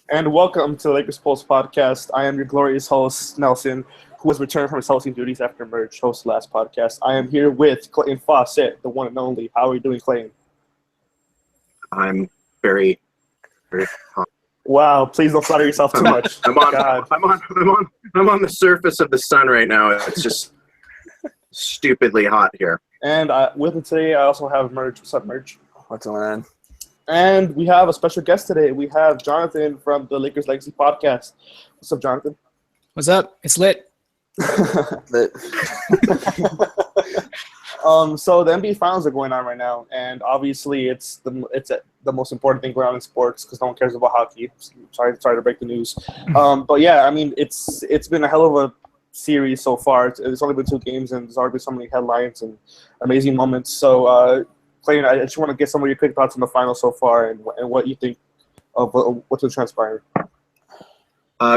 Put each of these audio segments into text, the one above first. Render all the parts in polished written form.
And welcome to the Lakers Pulse podcast. I am your glorious host, Nelson, who has returned from his hosting duties after Merge hosted the last podcast. I am here with Clayton Fawcett, the one and only. How are you doing, Clayton? I'm very, very hot. Wow, please don't flatter yourself too much. I'm on the surface of the sun right now. It's just stupidly hot here. And with me today, I also have Merge. What's up, Merge? What's going on? And we have a special guest today. We have Jonathan from the Lakers Legacy podcast. What's up, Jonathan? What's up? It's lit. So the NBA Finals are going on right now, and obviously it's the most important thing going on in sports because no one cares about hockey. Sorry to break the news. But yeah, I mean it's been a hell of a series so far. It's only been 2 games, and there's already been so many headlines and amazing moments. So Clayton, I just want to get some of your quick thoughts on the final so far and what you think of what's been transpiring.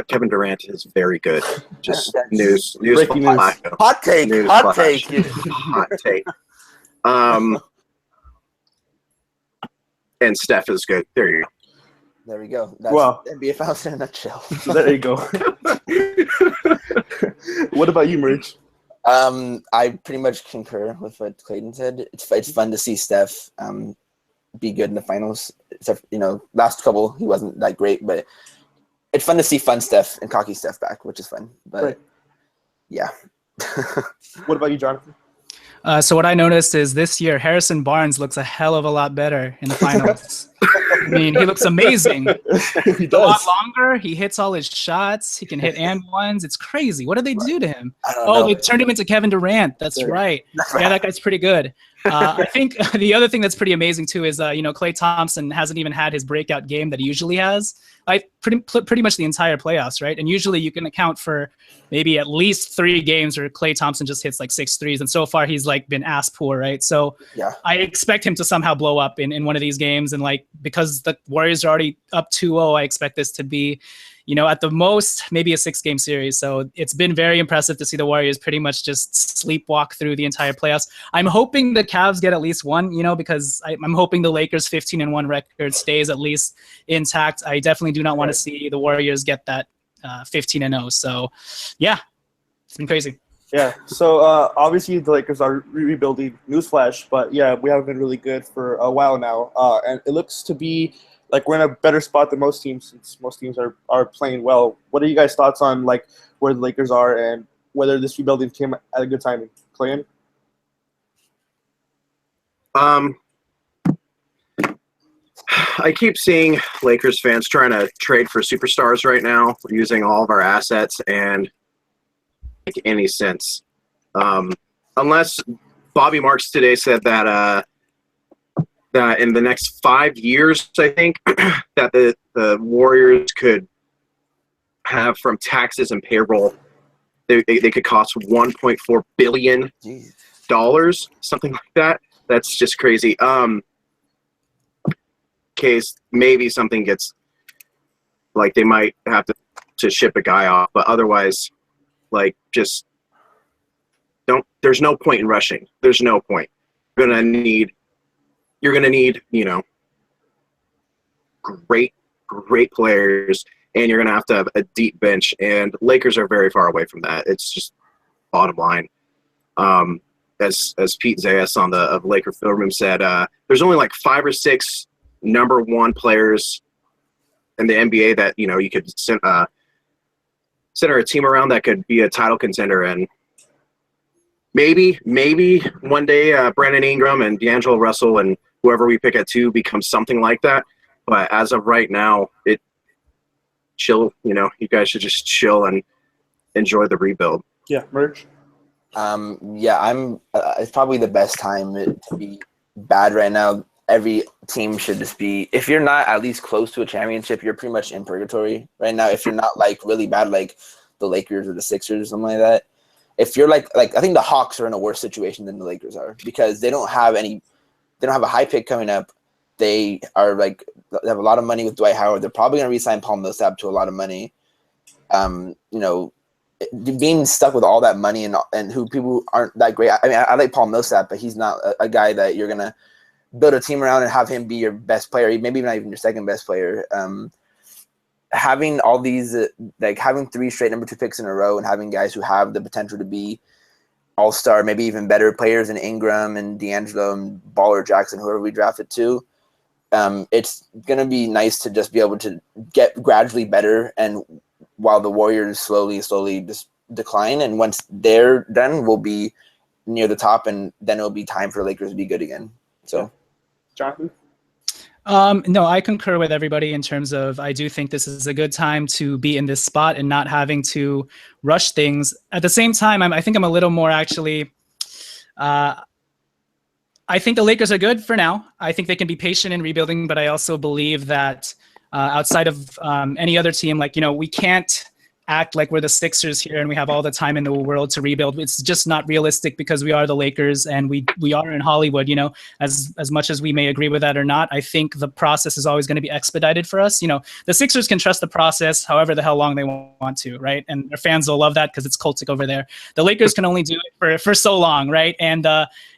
Kevin Durant is very good. Just news. Breaking news. Hot take. Hot take. Hot take. And Steph is good. There you go. There we go. That's NBA Finals in a nutshell. There you go. What about you, Merch? I pretty much concur with what Clayton said. It's fun to see Steph be good in the finals. Except, last couple he wasn't that great, but it's fun to see fun Steph and cocky Steph back, which is fun. But right. Yeah. What about you, Jonathan? So what I noticed is this year Harrison Barnes looks a hell of a lot better in the finals. I mean, he looks amazing. He A lot does. longer. He hits all his shots. He can hit and ones. It's crazy. What did they do to him? I don't know. They turned him into Kevin Durant. That's right. Yeah, that guy's pretty good. I think the other thing that's pretty amazing too is Klay Thompson hasn't even had his breakout game that he usually has. Pretty much the entire playoffs, right? And usually you can account for maybe at least 3 games where Klay Thompson just hits like 6 threes, and so far he's like been ass poor, right? So Yeah. I expect him to somehow blow up in one of these games, and like because the Warriors are already up 2-0, I expect this to be, at the most maybe a 6-game series. So it's been very impressive to see the Warriors pretty much just sleepwalk through the entire playoffs. I'm hoping the Cavs get at least one, because I'm hoping the Lakers 15-1 record stays at least intact. I definitely do not want to see the Warriors get that 15-0. So yeah, it's been crazy. Yeah. So obviously the Lakers are rebuilding. Newsflash, but yeah, we haven't been really good for a while now, and it looks to be like we're in a better spot than most teams since most teams are playing well. What are you guys' thoughts on like where the Lakers are and whether this rebuilding came at a good timing? Clayton? I keep seeing Lakers fans trying to trade for superstars right now, using all of our assets, and make any sense. Unless Bobby Marks today said that that in the next 5 years, I think, that the Warriors could have from taxes and payroll, they could cost $1.4 billion, Jeez. something like that. That's just crazy. Case maybe something gets, like they might have to ship a guy off, but otherwise, like just don't. There's no point in rushing. There's no point. You're gonna need great players, and you're gonna have to have a deep bench. And Lakers are very far away from that. It's just bottom line. As Pete Zayas on the Laker film room said, there's only like 5 or 6 number 1 players in the NBA that you could center a team around that could be a title contender. And maybe one day Brandon Ingram and D'Angelo Russell and whoever we pick at 2 becomes something like that. But as of right now, chill. You guys should just chill and enjoy the rebuild. Yeah, Merch? Yeah, it's probably the best time to be bad right now. Every team should just be, if you're not at least close to a championship, you're pretty much in purgatory right now. If you're not like really bad, like the Lakers or the Sixers or something like that. If you're like I think the Hawks are in a worse situation than the Lakers are because they don't have a high pick coming up. They have a lot of money with Dwight Howard. They're probably going to re-sign Paul Millsap to a lot of money. Being stuck with all that money and who people aren't that great. I mean, I like Paul Millsap, but he's not a guy that you're going to build a team around and have him be your best player, maybe not even your second best player. having all these like having 3 straight number 2 picks in a row and having guys who have the potential to be all-star, maybe even better players than Ingram and D'Angelo and Ball or Jackson, whoever we drafted too. It's going to be nice to just be able to get gradually better, and while the Warriors slowly just decline, and once they're done, we'll be near the top, and then it'll be time for Lakers to be good again. So, Jonathan? No, I concur with everybody in terms of I do think this is a good time to be in this spot and not having to rush things. At the same time, I think I'm a little more actually I think the Lakers are good for now. I think they can be patient in rebuilding, but I also believe that outside of any other team, like, we can't act like we're the Sixers here and we have all the time in the world to rebuild. It's just not realistic because we are the Lakers and we are in Hollywood, as much as we may agree with that or not. I think the process is always going to be expedited for us. The Sixers can trust the process however the hell long they want to, right? And their fans will love that because it's cultic over there. The Lakers can only do it for so long, right? And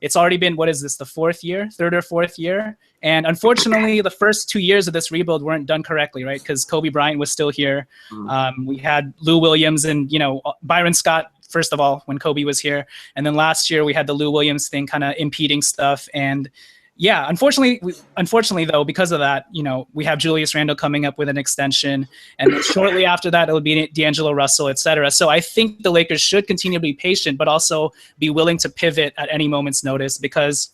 it's already been, what is this, the third or fourth year? And unfortunately, the first 2 years of this rebuild weren't done correctly, right? Because Kobe Bryant was still here. We had Lou Williams and, Byron Scott, first of all, when Kobe was here. And then last year we had the Lou Williams thing kind of impeding stuff. And yeah, unfortunately though, because of that, we have Julius Randle coming up with an extension. And then shortly after that, it'll be D'Angelo Russell, et cetera. So I think the Lakers should continue to be patient, but also be willing to pivot at any moment's notice, because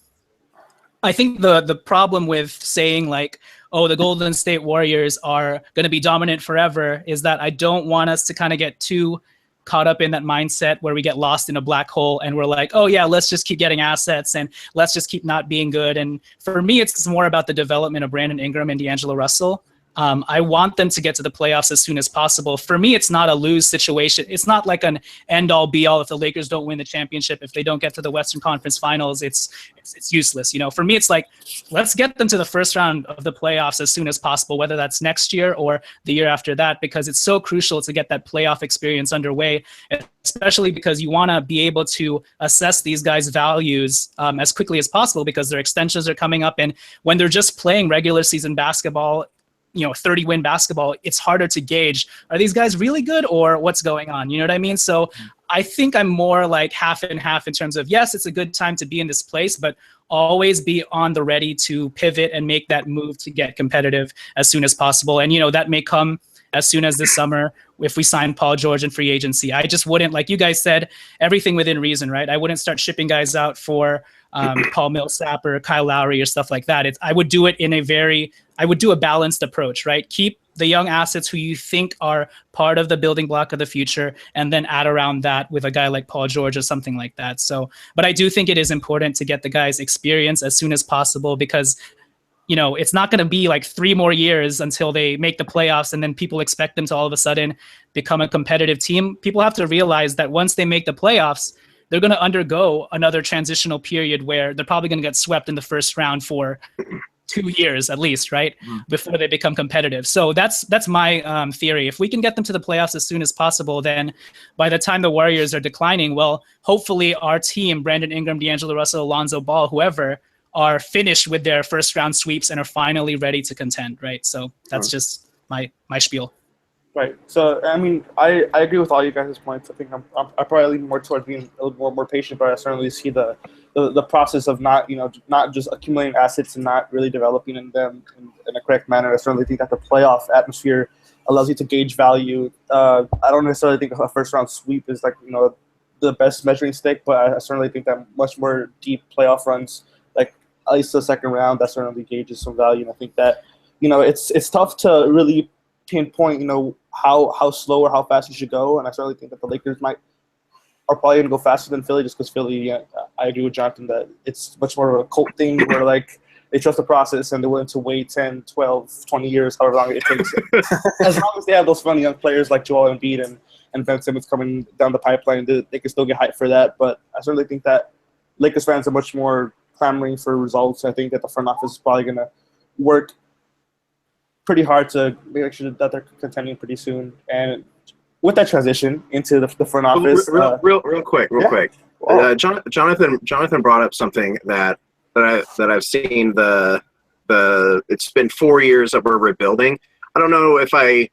I think the problem with saying like, oh, the Golden State Warriors are going to be dominant forever is that I don't want us to kind of get too caught up in that mindset where we get lost in a black hole and we're like, oh yeah, let's just keep getting assets and let's just keep not being good. And for me, it's more about the development of Brandon Ingram and D'Angelo Russell. I want them to get to the playoffs as soon as possible. For me, it's not a lose situation. It's not like an end-all, be-all. If the Lakers don't win the championship, if they don't get to the Western Conference Finals, it's useless. For me, it's like, let's get them to the first round of the playoffs as soon as possible, whether that's next year or the year after that, because it's so crucial to get that playoff experience underway, especially because you want to be able to assess these guys' values as quickly as possible, because their extensions are coming up. And when they're just playing regular season basketball, 30-win basketball, it's harder to gauge, are these guys really good or what's going on? You know what I mean? So I think I'm more like half and half in terms of, yes, it's a good time to be in this place, but always be on the ready to pivot and make that move to get competitive as soon as possible. And, that may come as soon as this summer if we sign Paul George in free agency. I just wouldn't, like you guys said, everything within reason, right? I wouldn't start shipping guys out for Paul Millsap or Kyle Lowry or stuff like that. I would do it I would do a balanced approach, right? Keep the young assets who you think are part of the building block of the future, and then add around that with a guy like Paul George or something like that. So, but I do think it is important to get the guys experience as soon as possible, because it's not going to be like 3 more years until they make the playoffs and then people expect them to all of a sudden become a competitive team. People have to realize that once they make the playoffs, they're going to undergo another transitional period where they're probably going to get swept in the first round for 2 years at least, right? Before they become competitive. So that's my theory. If we can get them to the playoffs as soon as possible, then by the time the Warriors are declining, well, hopefully our team, Brandon Ingram, D'Angelo Russell, Lonzo Ball, whoever, are finished with their first round sweeps and are finally ready to contend, right? So that's just my spiel. Right. So, I mean, I agree with all you guys' points. I think I'm probably leaning more towards being a little more patient, but I certainly see the process of not just accumulating assets and not really developing them in a correct manner. I certainly think that the playoff atmosphere allows you to gauge value. I don't necessarily think a first round sweep is the best measuring stick, but I certainly think that much more deep playoff runs, like at least the second round, that certainly gauges some value. And I think that it's tough to really pinpoint how slow or how fast you should go, and I certainly think that the Lakers are probably going to go faster than Philly, just because Philly, I agree with Jonathan that it's much more of a cult thing where like they trust the process and they're willing to wait 10, 12, 20 years, however long it takes. As long as they have those fun young players like Joel Embiid and Ben Simmons coming down the pipeline, they can still get hyped for that. But I certainly think that Lakers fans are much more clamoring for results. I think that the front office is probably going to work pretty hard to make sure that they're contending pretty soon. And with that transition into the front office, real quick. Jonathan brought up something that I've seen. It's been 4 years that we're rebuilding. I don't know if I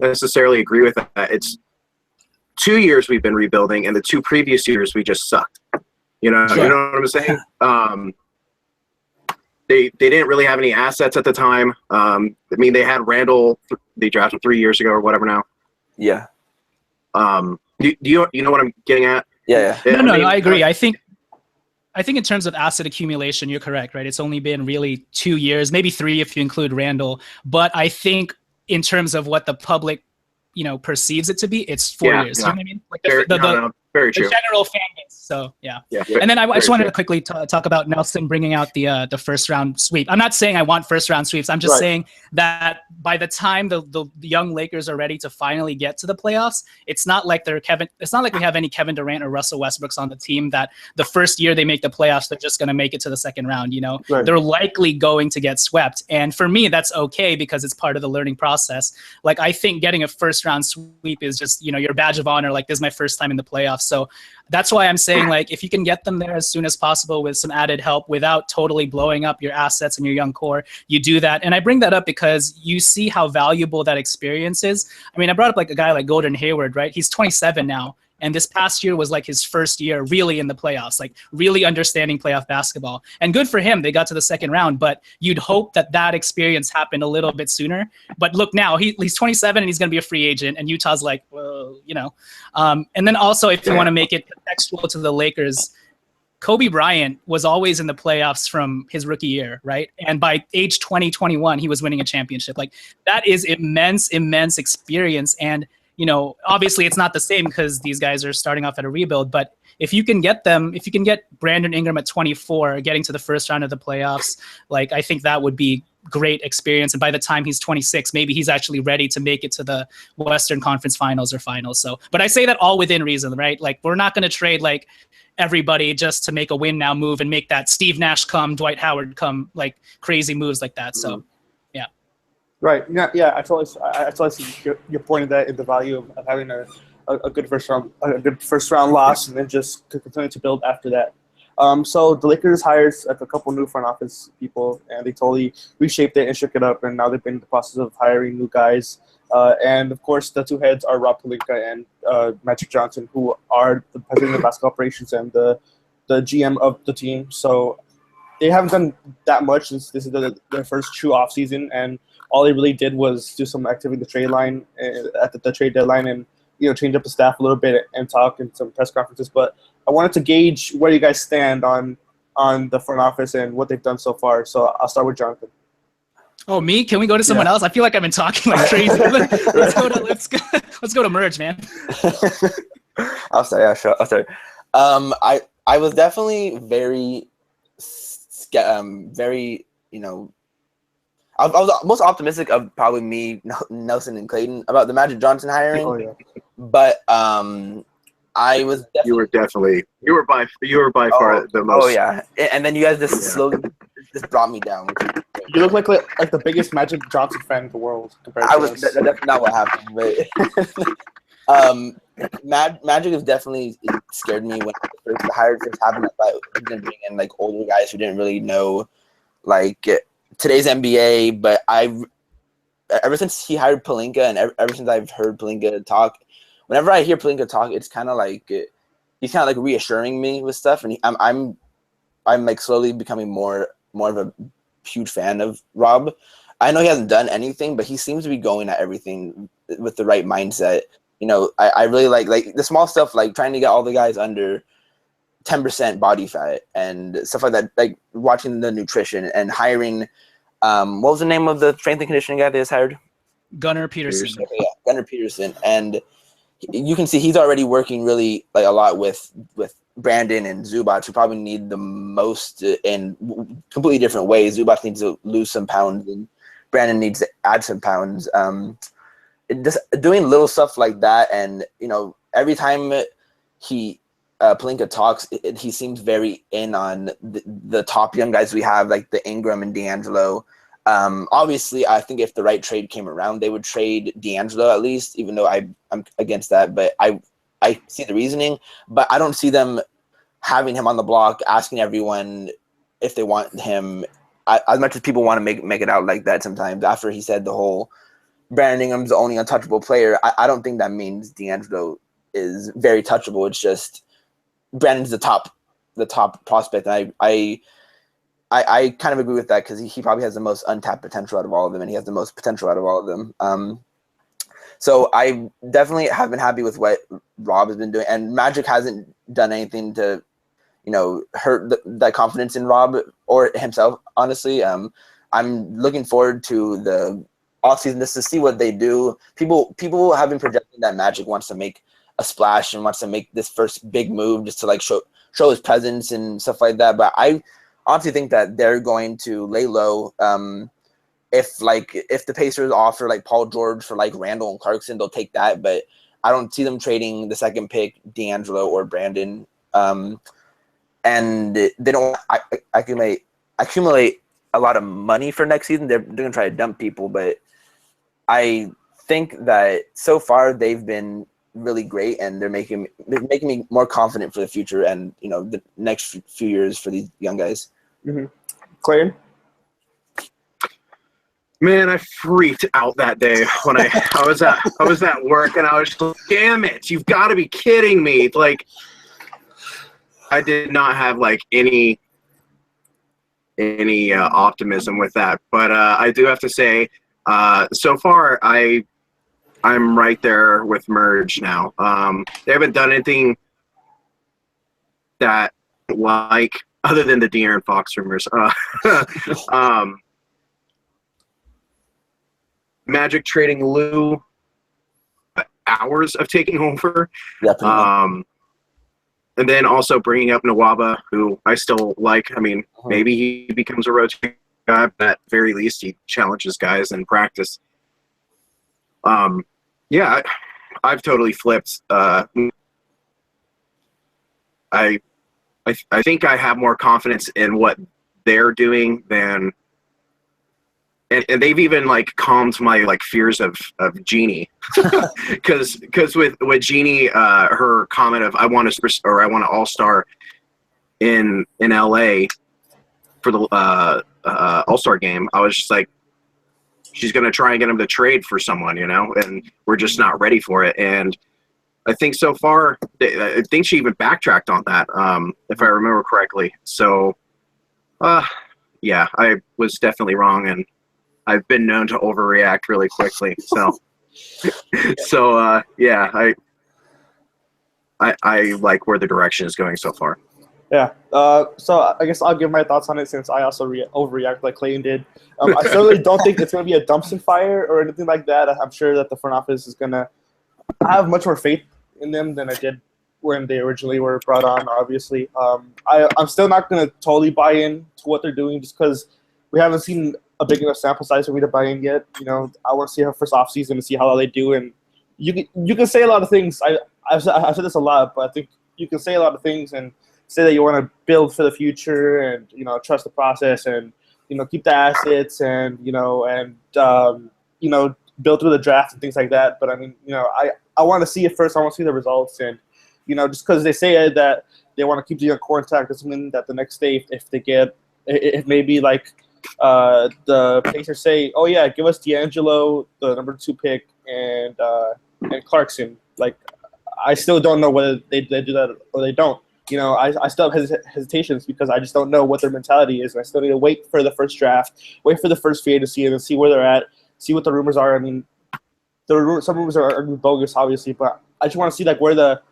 necessarily agree with that. It's 2 years we've been rebuilding, and the 2 previous years we just sucked. You know what I'm saying? They didn't really have any assets at the time. I mean, they had Randall. They drafted 3 years ago or whatever now. Yeah. Do you know what I'm getting at? Yeah. No, I agree. I think in terms of asset accumulation, you're correct, right? It's only been really 2 years, maybe 3 if you include Randall. But I think in terms of what the public, perceives it to be, it's 4 years. Yeah. You know what I mean? Like very true. The general fan base. So yeah. Yeah. And then I just wanted to quickly talk about Nelson bringing out the first round sweep. I'm not saying I want first round sweeps. I'm just saying that by the time the young Lakers are ready to finally get to the playoffs, it's not like it's not like we have any Kevin Durant or Russell Westbrooks on the team that the first year they make the playoffs, they're just going to make it to the second round. They're likely going to get swept. And for me, that's okay because it's part of the learning process. Like, I think getting a first round sweep is just, your badge of honor. Like, this is my first time in the playoffs. So that's why I'm saying, like, if you can get them there as soon as possible with some added help without totally blowing up your assets and your young core, you do that. And I bring that up because you see how valuable that experience is. I mean, I brought up like a guy like Gordon Hayward, right? He's 27 now. And this past year was like his first year really in the playoffs, like really understanding playoff basketball. And good for him. They got to the second round, but you'd hope that experience happened a little bit sooner. But look now, he's 27 and he's going to be a free agent. And Utah's like, well, And then also, if you want to make it contextual to the Lakers, Kobe Bryant was always in the playoffs from his rookie year, right? And by age 20, 21, he was winning a championship. Like, that is immense experience. And obviously it's not the same because these guys are starting off at a rebuild, but if you can get Brandon Ingram at 24, getting to the first round of the playoffs, like, I think that would be great experience. And by the time he's 26, maybe he's actually ready to make it to the Western Conference Finals or Finals. So, but I say that all within reason, right? Like, we're not going to trade like everybody just to make a win now move and make that Steve Nash come, Dwight Howard come, like crazy moves like that. So. Right. Yeah. I totally see your point of that in the value of having a good first round loss and then just continue to build after that. So the Lakers hired a couple new front office people and they totally reshaped it and shook it up, and now they've been in the process of hiring new guys. And of course, the two heads are Rob Pelinka and Magic Johnson, who are the president of basketball operations and the GM of the team. So they haven't done that much since this is their first true off season, and all they really did was do some activity at the trade line at the trade deadline, and change up the staff a little bit and talk in some press conferences. But I wanted to gauge where you guys stand on the front office and what they've done so far. So I'll start with Jonathan. Oh, me? Can we go to someone else? I feel like I've been talking like crazy. Let's go to Merge, man. I'll start. Yeah, sure. I'll start. I was definitely very, I was most optimistic of probably me, Nelson, and Clayton about the Magic Johnson hiring. Oh, yeah. But I was definitely you were by far the most. Oh yeah, and then you guys just slowly just brought me down. You look like the biggest Magic Johnson fan in the world compared to us. That's not what happened, but Magic has definitely scared me when the hire first happened. I thought he was gonna bring in like older guys who didn't really know like today's NBA. But ever since he hired Pelinka and ever since I've heard Pelinka talk, whenever I hear Pelinka talk, it's kind of like he's kind of like reassuring me with stuff, and I'm like slowly becoming more of a huge fan of Rob. I know he hasn't done anything, but he seems to be going at everything with the right mindset. I really like the small stuff, like trying to get all the guys under 10% body fat and stuff like that, like watching the nutrition and hiring. What was the name of the strength and conditioning guy they just hired? Gunnar Peterson. Okay, yeah, Gunnar Peterson. And you can see he's already working really like a lot with Brandon and Zubac, who probably need the most in completely different ways. Zubac needs to lose some pounds, and Brandon needs to add some pounds. Just doing little stuff like that, and every time Pelinka talks, he seems very in on the top young guys we have, like the Ingram and D'Angelo. Obviously, I think if the right trade came around, they would trade D'Angelo at least, even though I'm against that. But I see the reasoning, but I don't see them having him on the block, asking everyone if they want him. As much as people want to make it out like that sometimes, after he said the whole Brandon Ingram's the only untouchable player. I don't think that means D'Angelo is very touchable. It's just Brandon's the top prospect. And I kind of agree with that because he probably has the most untapped potential out of all of them, and he has the most potential out of all of them. So I definitely have been happy with what Rob has been doing, and Magic hasn't done anything to, hurt that confidence in Rob or himself. Honestly, I'm looking forward to the offseason just to see what they do. People have been projecting that Magic wants to make a splash and wants to make this first big move just to like show his presence and stuff like that. But I honestly think that they're going to lay low. If the Pacers offer like Paul George for like Randall and Clarkson, they'll take that. But I don't see them trading the second pick, D'Angelo or Brandon. And they don't accumulate a lot of money for next season. They're going to try to dump people, but I think that so far they've been really great, and they're making me more confident for the future and the next few years for these young guys. Mm-hmm. Clayton? Man, I freaked out that day when I was at work, and I was just like, damn it, you've got to be kidding me. Like, I did not have like any optimism with that, but I do have to say, so far I'm right there with Merge now. They haven't done anything that like other than the De'Aaron Fox rumors. Magic trading Lou, hours of taking over. Yeah, and then also bringing up Nwaba, who I still like. I mean, maybe he becomes a rotating guy, but at very least he challenges guys in practice. Yeah, I've totally flipped. I think I have more confidence in what they're doing than. And they've even like calmed my like fears of Jeannie, because with Jeannie, her comment of I want an all-star in LA for the all-star game, I was just like, she's gonna try and get him to trade for someone, and we're just not ready for it. And I think so far, I think she even backtracked on that, if I remember correctly. So, yeah, I was definitely wrong, and I've been known to overreact really quickly. So, yeah, I like where the direction is going so far. Yeah. So I guess I'll give my thoughts on it since I also overreact like Clayton did. I certainly don't think it's going to be a dumpster fire or anything like that. I'm sure that the front office is going to have much more faith in them than I did when they originally were brought on, obviously. I'm still not going to totally buy in to what they're doing just because we haven't seen a big enough sample size for me to buy in yet. I want to see her first offseason and see how they do. And you can say a lot of things. I've said this a lot, but I think you can say a lot of things and say that you want to build for the future and trust the process and keep the assets and build through the draft and things like that. But I mean, I want to see it first. I want to see the results. And just because they say that they want to keep the young core intact doesn't mean that the next day if maybe like the Pacers say, oh yeah, give us D'Angelo, the number 2 pick, and Clarkson. Like, I still don't know whether they do that or they don't. I still have hesitations because I just don't know what their mentality is, and I still need to wait for the first draft, wait for the first free agency, and then see where they're at, see what the rumors are. I mean, some rumors are bogus, obviously, but I just want to see like where the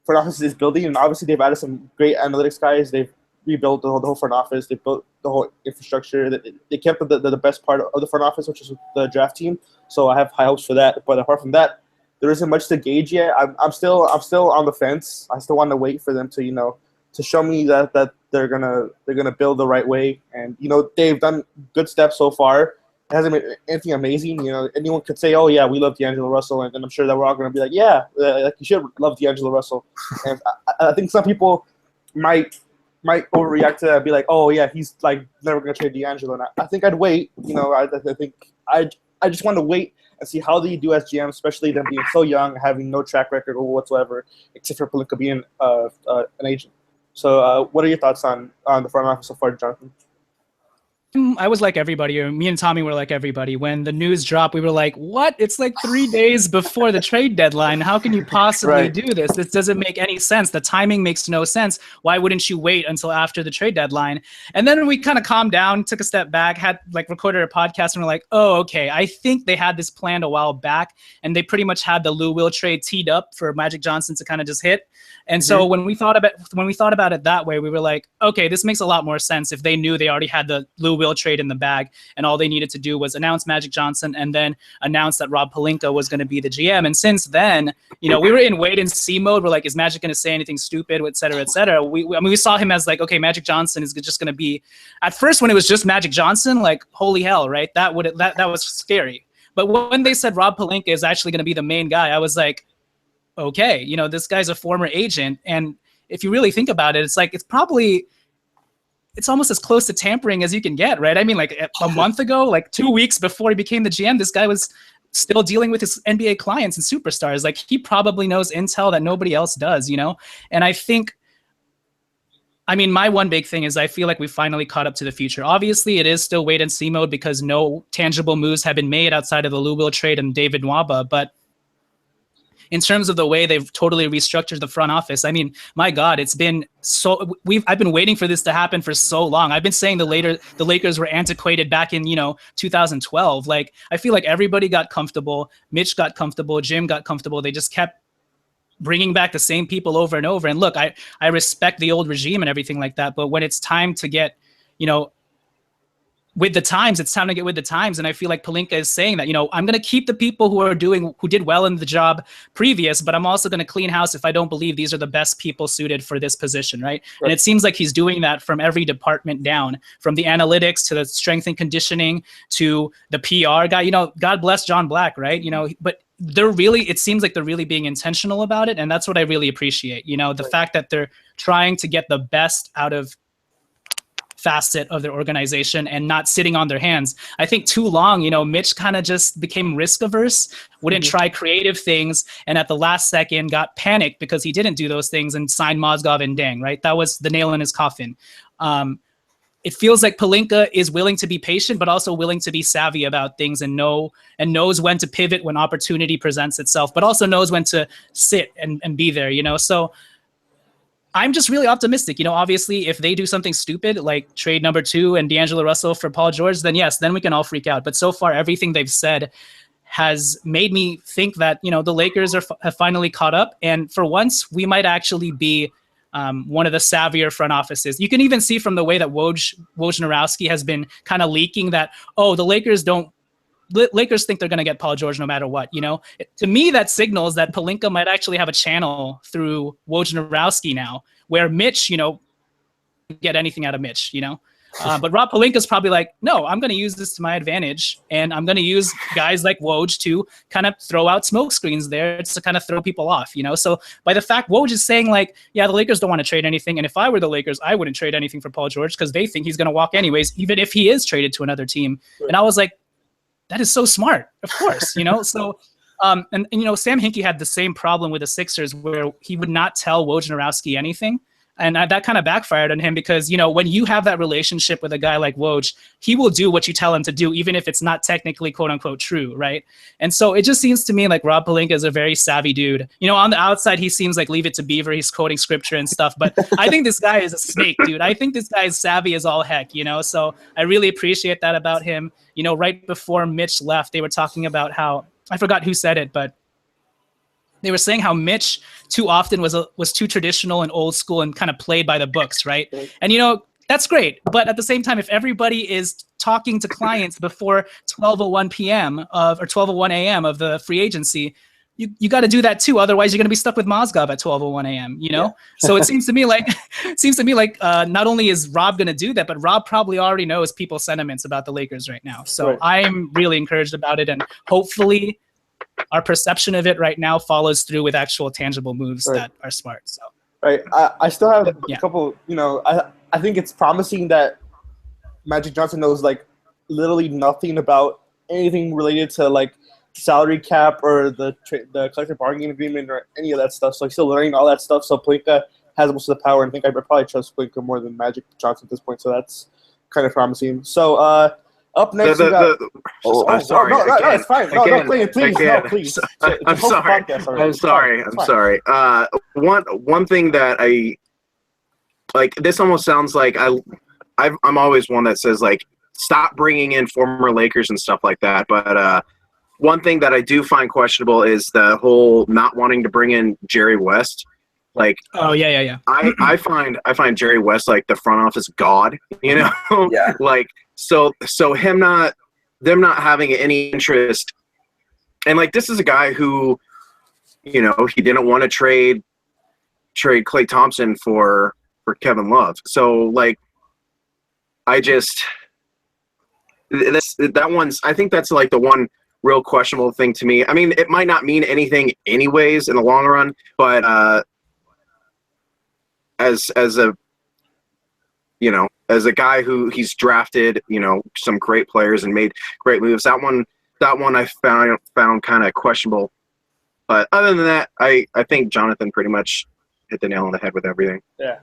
front office is building, and obviously they've added some great analytics guys. They've rebuilt the whole front office. They built the whole infrastructure. They kept the best part of the front office, which is the draft team. So I have high hopes for that. But apart from that, there isn't much to gauge yet. I'm still on the fence. I still want to wait for them to to show me that they're gonna build the right way. And they've done good steps so far. It hasn't been anything amazing. Anyone could say, oh yeah, we love D'Angelo Russell, and I'm sure that we're all gonna be like, yeah, like you should love D'Angelo Russell. And I think some people might overreact to that and be like, oh yeah, he's like never gonna trade D'Angelo. And I think I'd wait. I think I just want to wait and see how they do as GM, especially them being so young, having no track record whatsoever, except for Pelinka being an agent. So, what are your thoughts on the front office so far, Jonathan? I was like everybody, or me and Tommy were like everybody. When the news dropped, we were like, what? It's like 3 days before the trade deadline. How can you possibly Right. do this? This doesn't make any sense. The timing makes no sense. Why wouldn't you wait until after the trade deadline? And then we kind of calmed down, took a step back, had like recorded a podcast, and we're like, oh, okay. I think they had this planned a while back, and they pretty much had the Lou Will trade teed up for Magic Johnson to kind of just hit. And so when we thought about it that way, we were like, okay, this makes a lot more sense if they knew they already had the Lou Will trade in the bag, and all they needed to do was announce Magic Johnson and then announce that Rob Pelinka was going to be the GM. And since then, we were in wait and see mode. We're like, is Magic going to say anything stupid, et cetera, et cetera. We saw him as like, okay, Magic Johnson is just going to be. At first, when it was just Magic Johnson, like, holy hell, right? That was scary. But when they said Rob Pelinka is actually going to be the main guy, I was like, okay, this guy's a former agent. And if you really think about it, it's like, it's almost as close to tampering as you can get, right? I mean, like a month ago, like 2 weeks before he became the GM, this guy was still dealing with his NBA clients and superstars. Like, he probably knows intel that nobody else does, And I think, my one big thing is I feel like we finally caught up to the future. Obviously, it is still wait and see mode because no tangible moves have been made outside of the Lou Will trade and David Nwaba, but in terms of the way they've totally restructured the front office, my God, it's been so. I've been waiting for this to happen for so long. I've been saying the Lakers were antiquated back in 2012. Like, I feel like everybody got comfortable. Mitch got comfortable. Jim got comfortable. They just kept bringing back the same people over and over. And look, I respect the old regime and everything like that, but when it's time to get with the times, it's time to get with the times. And I feel like Pelinka is saying that, I'm going to keep the people who did well in the job previous, but I'm also going to clean house if I don't believe these are the best people suited for this position, right? And it seems like he's doing that from every department down, from the analytics to the strength and conditioning to the PR guy. God bless John Black, right? But it seems like they're really being intentional about it. And that's what I really appreciate, the fact that they're trying to get the best out of facet of their organization and not sitting on their hands. I think too long, Mitch kind of just became risk averse, wouldn't try creative things, and at the last second got panicked because he didn't do those things and signed Mozgov and Deng, right? That was the nail in his coffin. It feels like Pelinka is willing to be patient, but also willing to be savvy about things and knows when to pivot when opportunity presents itself, but also knows when to sit and be there, So I'm just really optimistic. Obviously, if they do something stupid like trade number 2 and D'Angelo Russell for Paul George, then yes, then we can all freak out. But so far, everything they've said has made me think that, the Lakers have finally caught up. And for once, we might actually be one of the savvier front offices. You can even see from the way that Wojnarowski has been kind of leaking that, the Lakers think they're going to get Paul George no matter what, To me, that signals that Pelinka might actually have a channel through Wojnarowski now, where Mitch, get anything out of Mitch, But Rob Pelinka's probably like, no, I'm going to use this to my advantage, and I'm going to use guys like Woj to kind of throw out smoke screens there to kind of throw people off, So by the fact Woj is saying like, yeah, the Lakers don't want to trade anything, and if I were the Lakers, I wouldn't trade anything for Paul George because they think he's going to walk anyways, even if he is traded to another team. Right. And I was like, that is so smart, of course, So, and Sam Hinkie had the same problem with the Sixers where he would not tell Wojnarowski anything. And that kind of backfired on him because, when you have that relationship with a guy like Woj, he will do what you tell him to do, even if it's not technically quote unquote true, right? And so it just seems to me like Rob Pelinka is a very savvy dude. On the outside, he seems like Leave It to Beaver. He's quoting scripture and stuff. But I think this guy is a snake, dude. I think this guy is savvy as all heck, So I really appreciate that about him. Right before Mitch left, they were talking about how, I forgot who said it, but they were saying how Mitch too often was too traditional and old school and kind of played by the books, right? And that's great, but at the same time, if everybody is talking to clients before 12:01 p.m. or 12:01 a.m. of the free agency, you got to do that too. Otherwise, you're going to be stuck with Mozgov at 12:01 a.m. Yeah. So it seems to me like not only is Rob going to do that, but Rob probably already knows people's sentiments about the Lakers right now. So right. I'm really encouraged about it, and hopefully our perception of it right now follows through with actual tangible moves that are smart. So right, I still have a couple. I think it's promising that Magic Johnson knows like literally nothing about anything related to like salary cap or the collective bargaining agreement or any of that stuff. So he's still learning all that stuff. So Pelinka has most of the power, and I think I probably trust Pelinka more than Magic Johnson at this point. So that's kind of promising. So up next, we got. I'm sorry. No, it's fine. No, again, Clayton, please, again, no, please. I'm sorry. I'm sorry. I'm sorry. One thing that I like. This almost sounds like I'm always one that says like stop bringing in former Lakers and stuff like that. But one thing that I do find questionable is the whole not wanting to bring in Jerry West. Like, oh yeah. I find Jerry West like the front office god, you know. Yeah. Like so them not having any interest, and like this is a guy who, you know, he didn't want to trade Klay Thompson for Kevin Love. So like, I just that one's I think that's like the one real questionable thing to me. I mean, it might not mean anything anyways in the long run, but as a you know, as a guy who he's drafted, you know, some great players and made great moves, that one I found kind of questionable. But other than that, I think Jonathan pretty much hit the nail on the head with everything. Yeah.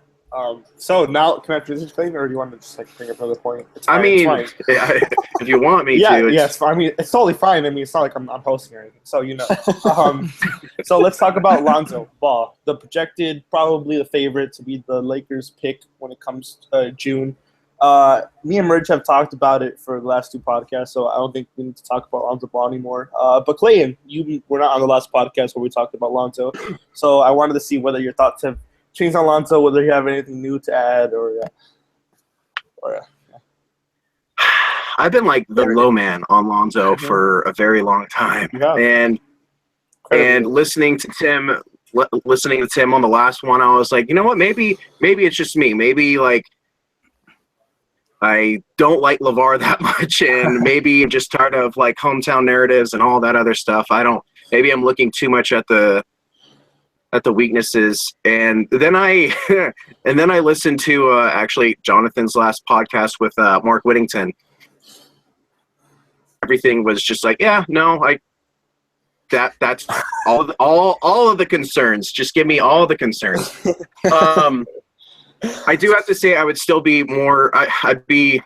So now, can I finish Clayton, or do you want to just like bring up another point? It's fine, I mean, it's fine. if you want me Yeah, to, yes. I mean, it's totally fine. I mean, it's not like I'm hosting or anything. So you know. So let's talk about Lonzo Ball, the projected, probably the favorite to be the Lakers pick when it comes to June. Me and Merge have talked about it for the last two podcasts, so I don't think we need to talk about Lonzo Ball anymore. But Clayton, you were not on the last podcast where we talked about Lonzo, so I wanted to see whether your thoughts have changed on Lonzo, whether you have anything new to add, or I've been like the low man on Lonzo for a very long time, and listening to Tim on the last one, I was like, you know what, maybe it's just me. Maybe like I don't like LeVar that much, and maybe I'm just tired of like hometown narratives and all that other stuff. Maybe I'm looking too much at the weaknesses, and then I listened to actually Jonathan's last podcast with Mark Whittington. Everything was just like, that's all of the concerns. Just give me all the concerns. I do have to say I would still be more. I'd be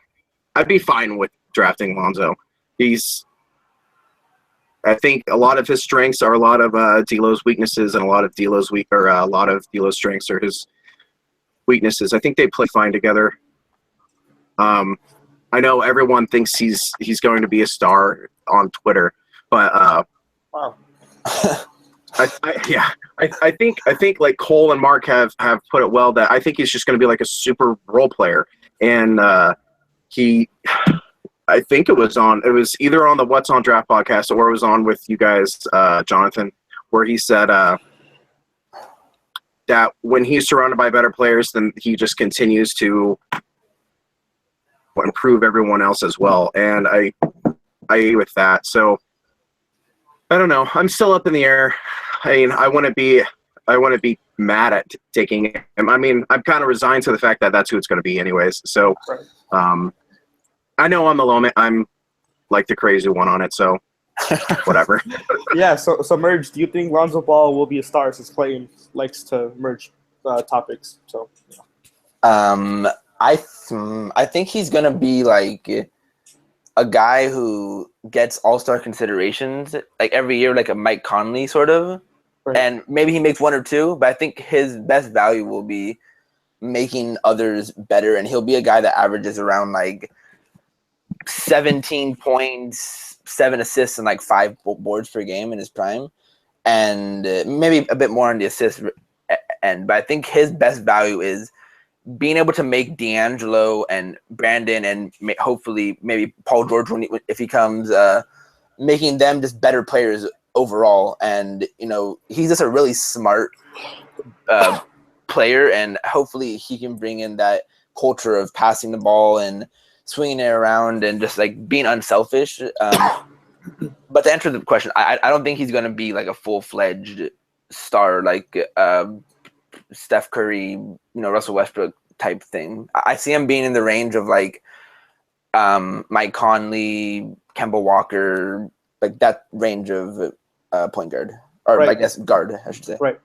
fine with drafting Lonzo. I think a lot of his strengths are a lot of D'Lo's weaknesses, and a lot of D'Lo's strengths are his weaknesses. I think they play fine together. I know everyone thinks he's going to be a star on Twitter, but wow. I think like Cole and Mark have put it well, that I think he's just going to be like a super role player, and I think it was either on the What's on Draft podcast or it was on with you guys, Jonathan, where he said that when he's surrounded by better players, then he just continues to improve everyone else as well. And I agree with that. So I don't know. I'm still up in the air. I mean, I want to be mad at taking him. I mean, I'm kind of resigned to the fact that that's who it's going to be anyways. So, I know I'm the low man. I'm like the crazy one on it. So, whatever. Yeah. So Merge, do you think Lonzo Ball will be a star, since Clayton likes to merge topics? So, I think he's gonna be like a guy who gets all-star considerations like every year, like a Mike Conley sort of, and maybe he makes one or two. But I think his best value will be making others better, and he'll be a guy that averages around like 17 points, 7 assists, and like 5 boards per game in his prime, and maybe a bit more on the assist end. But I think his best value is being able to make D'Angelo and Brandon and hopefully maybe Paul George if he comes, making them just better players overall. And you know, he's just a really smart player, and hopefully he can bring in that culture of passing the ball and swinging it around and just like being unselfish. But to answer the question, I don't think he's going to be like a full-fledged star like Steph Curry, Russell Westbrook type thing. I see him being in the range of like Mike Conley, Kemba Walker, like that range of point guard, or I guess guard, I should say. Right.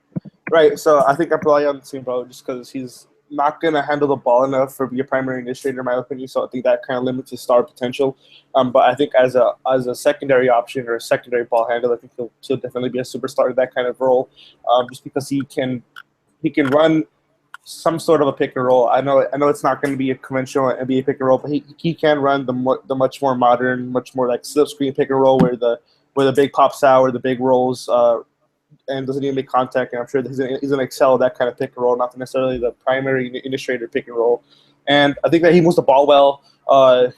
So I think I'm probably on the same boat, just because he's not going to handle the ball enough for be a primary initiator, in my opinion. So I think that kind of limits his star potential. But I think as a secondary option or a secondary ball handler, I think he'll definitely be a superstar in that kind of role, just because he can run some sort of a pick and roll. I know it's not going to be a conventional NBA pick and roll, but he can run the much more modern, much more like slip screen pick and roll where the big pops out or the big rolls and doesn't even make contact. And I'm sure that he's going to excel at that kind of pick and roll, not necessarily the primary initiator pick and roll. And I think that he moves the ball well.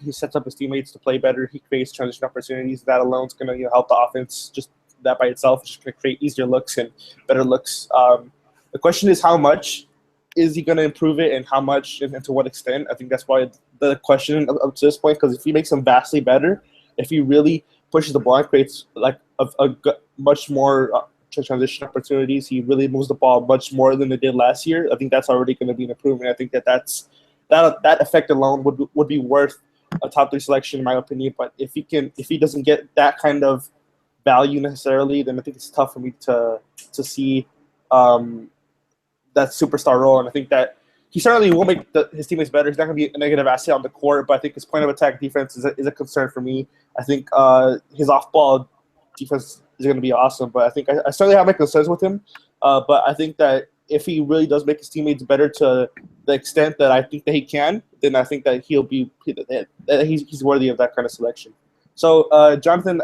He sets up his teammates to play better. He creates transition opportunities. That alone is going to help the offense. Just that by itself is just going to create easier looks and better looks. The question is how much is he going to improve it and how much and to what extent? I think that's why the question up to this point, because if he makes them vastly better, if he really pushes the ball and creates like a much more transition opportunities, he really moves the ball much more than they did last year. I think that's already going to be an improvement. I think that effect alone would be worth a top 3 selection in my opinion. But if he doesn't get that kind of value necessarily, then I think it's tough for me to see that superstar role. And I think that he certainly will make his teammates better. He's not going to be a negative asset on the court, but I think his point of attack defense is a concern for me. I think his off-ball defense is going to be awesome, but I think I certainly have my concerns with him. But I think that if he really does make his teammates better to the extent that I think that he can, then I think that he's worthy of that kind of selection. So, Jonathan,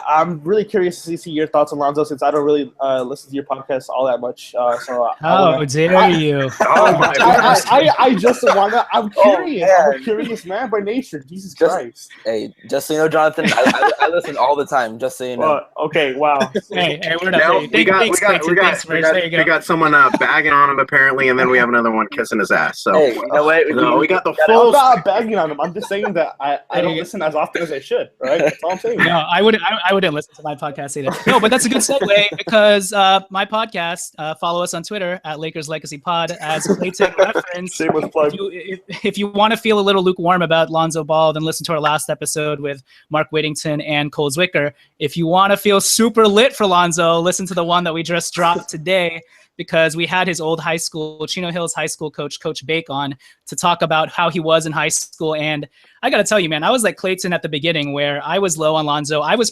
I'm really curious to see your thoughts on Lonzo since I don't really listen to your podcast all that much. How dare you? Oh my gosh. I just wanna. I'm curious. I'm a curious man by nature. Jesus Christ. Hey, just so you know, Jonathan, I listen all the time. Just so you know. Okay. Wow. hey, we're not. Now, Hey, we got someone bagging on him apparently, and then we have another one kissing his ass. So hey, you know what? we got the I'm full. not bagging on him. I'm just saying that I don't listen as often as I should. Right? That's all I'm saying. No, I wouldn't listen to my podcast either. No, but that's a good segue because my podcast, follow us on Twitter at Lakers Legacy Pod as Clayton reference. Shameless plug. If you want to feel a little lukewarm about Lonzo Ball, then listen to our last episode with Mark Whittington and Cole Zwicker. If you want to feel super lit for Lonzo, listen to the one that we just dropped today, because we had his old high school, Chino Hills high school coach, Coach Bake, on to talk about how he was in high school. And I got to tell you, man, I was like Clayton at the beginning where I was low on Lonzo. I was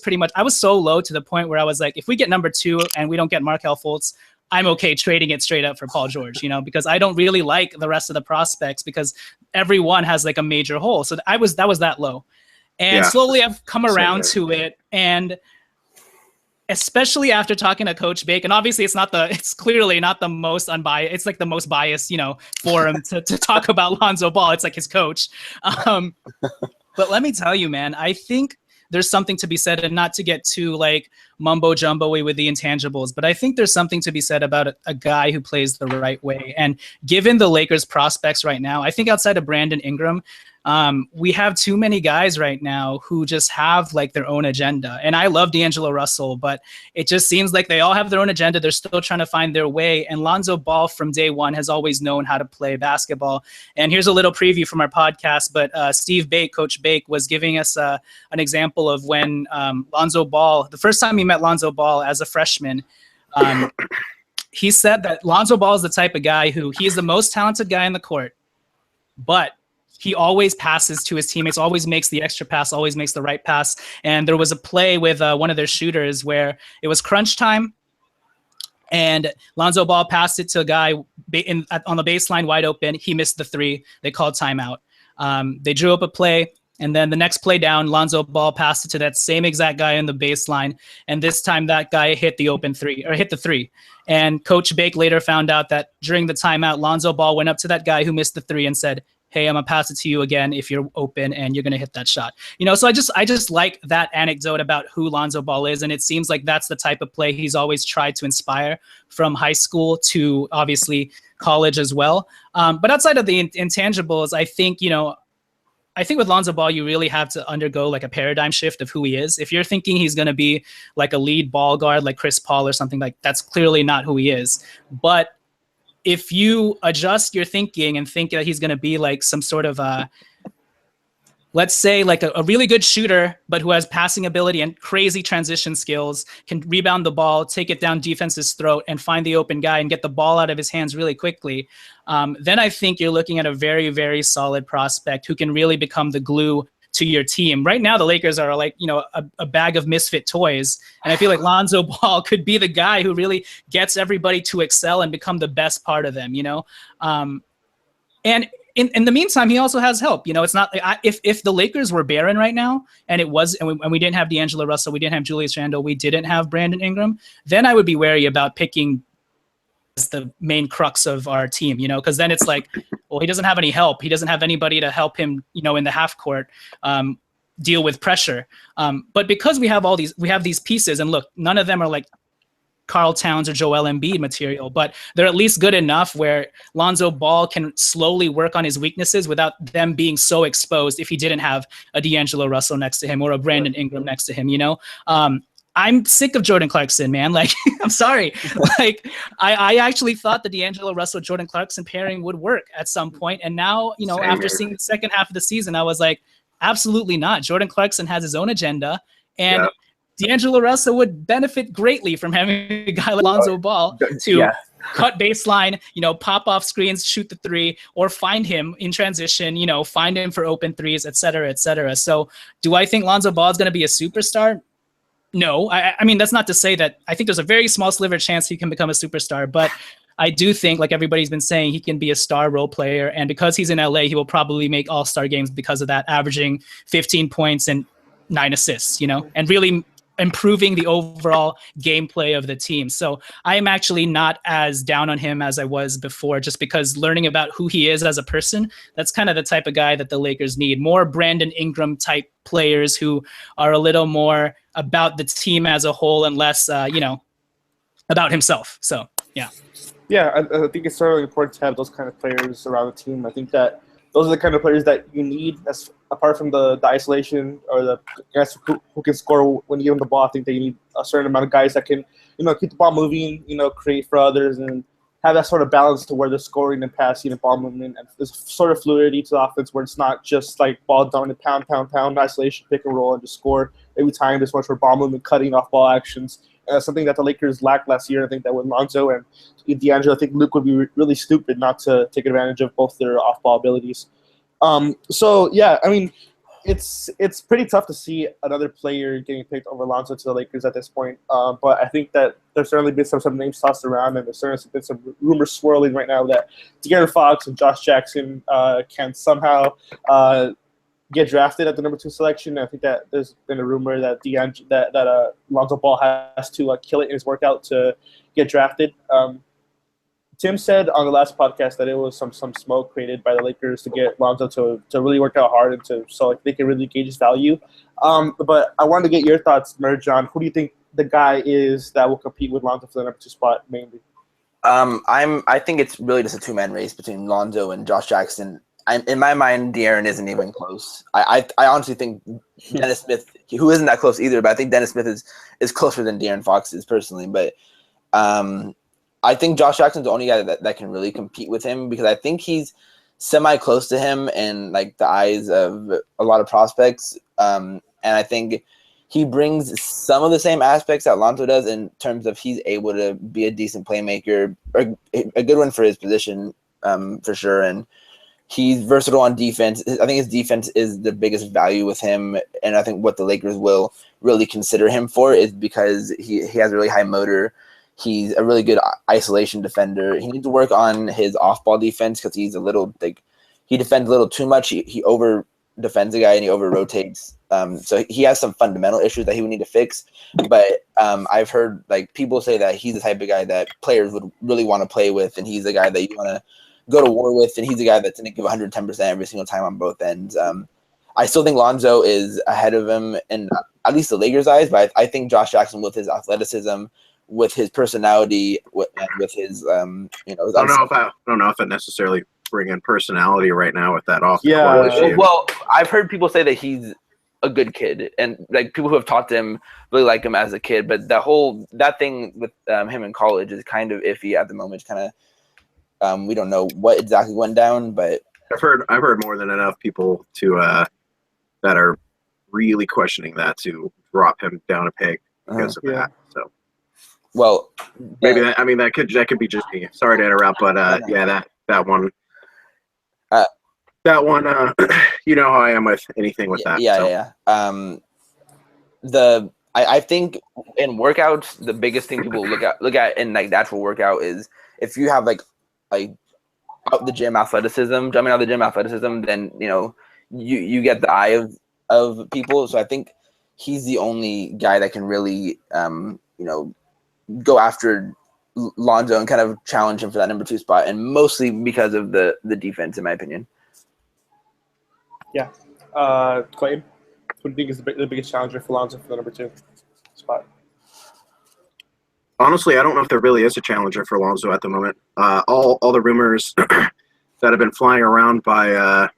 so low to the point where I was like, if we get number 2 and we don't get Markelle Fultz, I'm okay trading it straight up for Paul George, because I don't really like the rest of the prospects because everyone has like a major hole. So that was that low. And slowly I've come around to it. And especially after talking to Coach Bake, and obviously it's clearly not the most unbiased, it's like the most biased, forum to talk about Lonzo Ball. It's like his coach. But let me tell you, man, I think there's something to be said, and not to get too like mumbo jumbo-y with the intangibles, but I think there's something to be said about a guy who plays the right way. And given the Lakers prospects right now, I think outside of Brandon Ingram, we have too many guys right now who just have like their own agenda. And I love D'Angelo Russell, but it just seems like they all have their own agenda. They're still trying to find their way. And Lonzo Ball from day one has always known how to play basketball. And here's a little preview from our podcast, but Steve Bake, Coach Bake, was giving us an example of when Lonzo Ball, the first time he met Lonzo Ball as a freshman, he said that Lonzo Ball is the type of guy who he's the most talented guy in the court, but he always passes to his teammates, always makes the extra pass, always makes the right pass. And there was a play with one of their shooters where it was crunch time, and Lonzo Ball passed it to a guy on the baseline wide open. He missed the 3. They called timeout. They drew up a play, and then the next play down, Lonzo Ball passed it to that same exact guy on the baseline, and this time that guy hit the open 3, or hit the 3. And Coach Bake later found out that during the timeout, Lonzo Ball went up to that guy who missed the 3 and said, "Hey, I'm gonna pass it to you again if you're open and you're gonna hit that shot." So I just like that anecdote about who Lonzo Ball is, and it seems like that's the type of play he's always tried to inspire from high school to obviously college as well. But outside of the intangibles, I think with Lonzo Ball, you really have to undergo like a paradigm shift of who he is. If you're thinking he's going to be like a lead ball guard like Chris Paul or something, like that's clearly not who he is. But if you adjust your thinking and think that he's going to be like some sort of let's say like a really good shooter, but who has passing ability and crazy transition skills, can rebound the ball, take it down defense's throat, and find the open guy and get the ball out of his hands really quickly, then I think you're looking at a very, very solid prospect who can really become the glue to your team. Right now, the Lakers are like, a bag of misfit toys. And I feel like Lonzo Ball could be the guy who really gets everybody to excel and become the best part of them, And in the meantime, he also has help. It's not if the Lakers were barren right now, and we didn't have D'Angelo Russell, we didn't have Julius Randle, we didn't have Brandon Ingram, then I would be wary about picking as the main crux of our team, because then it's like, well, he doesn't have any help. He doesn't have anybody to help him, in the half court deal with pressure. But because we have these pieces, and look, none of them are like Karl Towns or Joel Embiid material, but they're at least good enough where Lonzo Ball can slowly work on his weaknesses without them being so exposed if he didn't have a D'Angelo Russell next to him or a Brandon Ingram next to him, I'm sick of Jordan Clarkson, man. Like, I'm sorry. Like, I actually thought the D'Angelo Russell Jordan Clarkson pairing would work at some point. And now, after seeing the second half of the season, I was like, absolutely not. Jordan Clarkson has his own agenda. And D'Angelo Russell would benefit greatly from having a guy like Lonzo Ball to cut baseline, pop off screens, shoot the three, or find him in transition, find him for open threes, et cetera, et cetera. So do I think Lonzo Ball is going to be a superstar? No. I mean, that's not to say that I think there's a very small sliver chance he can become a superstar, but I do think, like everybody's been saying, he can be a star role player. And because he's in LA, he will probably make all-star games because of that, averaging 15 points and 9 assists, and really improving the overall gameplay of the team. So I am actually not as down on him as I was before, just because learning about who he is as a person, that's kind of the type of guy that the Lakers need. More Brandon Ingram type players who are a little more about the team as a whole and less, about himself. So, yeah. Yeah, I think it's really important to have those kind of players around the team. I think that those are the kind of players that you need, as apart from the isolation or the guys who can score when you give them the ball. I think that you need a certain amount of guys that can, keep the ball moving, create for others, and have that sort of balance to where they're scoring and passing and ball movement. And there's sort of fluidity to the offense where it's not just like ball dominant, pound, isolation, pick and roll, and just score every time. There's much more ball movement, cutting off ball actions. Something that the Lakers lacked last year. I think that with Lonzo and D'Angelo, I think Luke would be really stupid not to take advantage of both their off-ball abilities. So yeah, I mean, it's pretty tough to see another player getting picked over Lonzo to the Lakers at this point. But I think that there's certainly been some names tossed around, and there's certainly been some rumors swirling right now that De'Aaron Fox and Josh Jackson can somehow get drafted at the number 2 selection. I think that there's been a rumor that Lonzo Ball has to kill it in his workout to get drafted. Tim said on the last podcast that it was some smoke created by the Lakers to get Lonzo to really work out hard and so they can really gauge his value. But I wanted to get your thoughts, Merjan. Who do you think the guy is that will compete with Lonzo for the number 2 spot mainly? I think it's really just a 2-man race between Lonzo and Josh Jackson. In my mind, De'Aaron isn't even close. I honestly think Dennis Smith, who isn't that close either, but I think Dennis Smith is closer than De'Aaron Fox is personally. But I think Josh Jackson's the only guy that can really compete with him, because I think he's semi-close to him in like the eyes of a lot of prospects. And I think he brings some of the same aspects that Lonzo does in terms of he's able to be a decent playmaker, or a good one for his position, for sure. And he's versatile on defense. I think his defense is the biggest value with him, and I think what the Lakers will really consider him for is because he has a really high motor. He's a really good isolation defender. He needs to work on his off-ball defense because he's a little he defends a little too much. He over defends a guy and he over rotates. So he has some fundamental issues that he would need to fix. But I've heard people say that he's the type of guy that players would really want to play with, and he's the guy that you want to go to war with, and he's the guy that's going to give 110% every single time on both ends. I still think Lonzo is ahead of him in at least the Lakers' eyes, but I think Josh Jackson, with his athleticism, with his personality, with his I don't know if I necessarily bring in personality right now with that off. Well, I've heard people say that he's a good kid, and people who have talked to him really like him as a kid. But that thing with him in college is kind of iffy at the moment. It's kind of we don't know what exactly went down, but I've heard more than enough people to that are really questioning that to drop him down a peg because of that. So, well, maybe that could be just me. Sorry to interrupt, but that one. That one, you know how I am with anything with that. Yeah. I think in workouts, the biggest thing people look at in like natural workout is if you have like out the gym athleticism, jumping out the gym athleticism, then you get the eye of people. So I think he's the only guy that can really go after Lonzo and kind of challenge him for that number 2 spot, and mostly because of the defense, in my opinion. Yeah. Clayton, who do you think is the biggest challenger for Lonzo for the number 2 spot? Honestly, I don't know if there really is a challenger for Lonzo at the moment. All the rumors that have been flying around by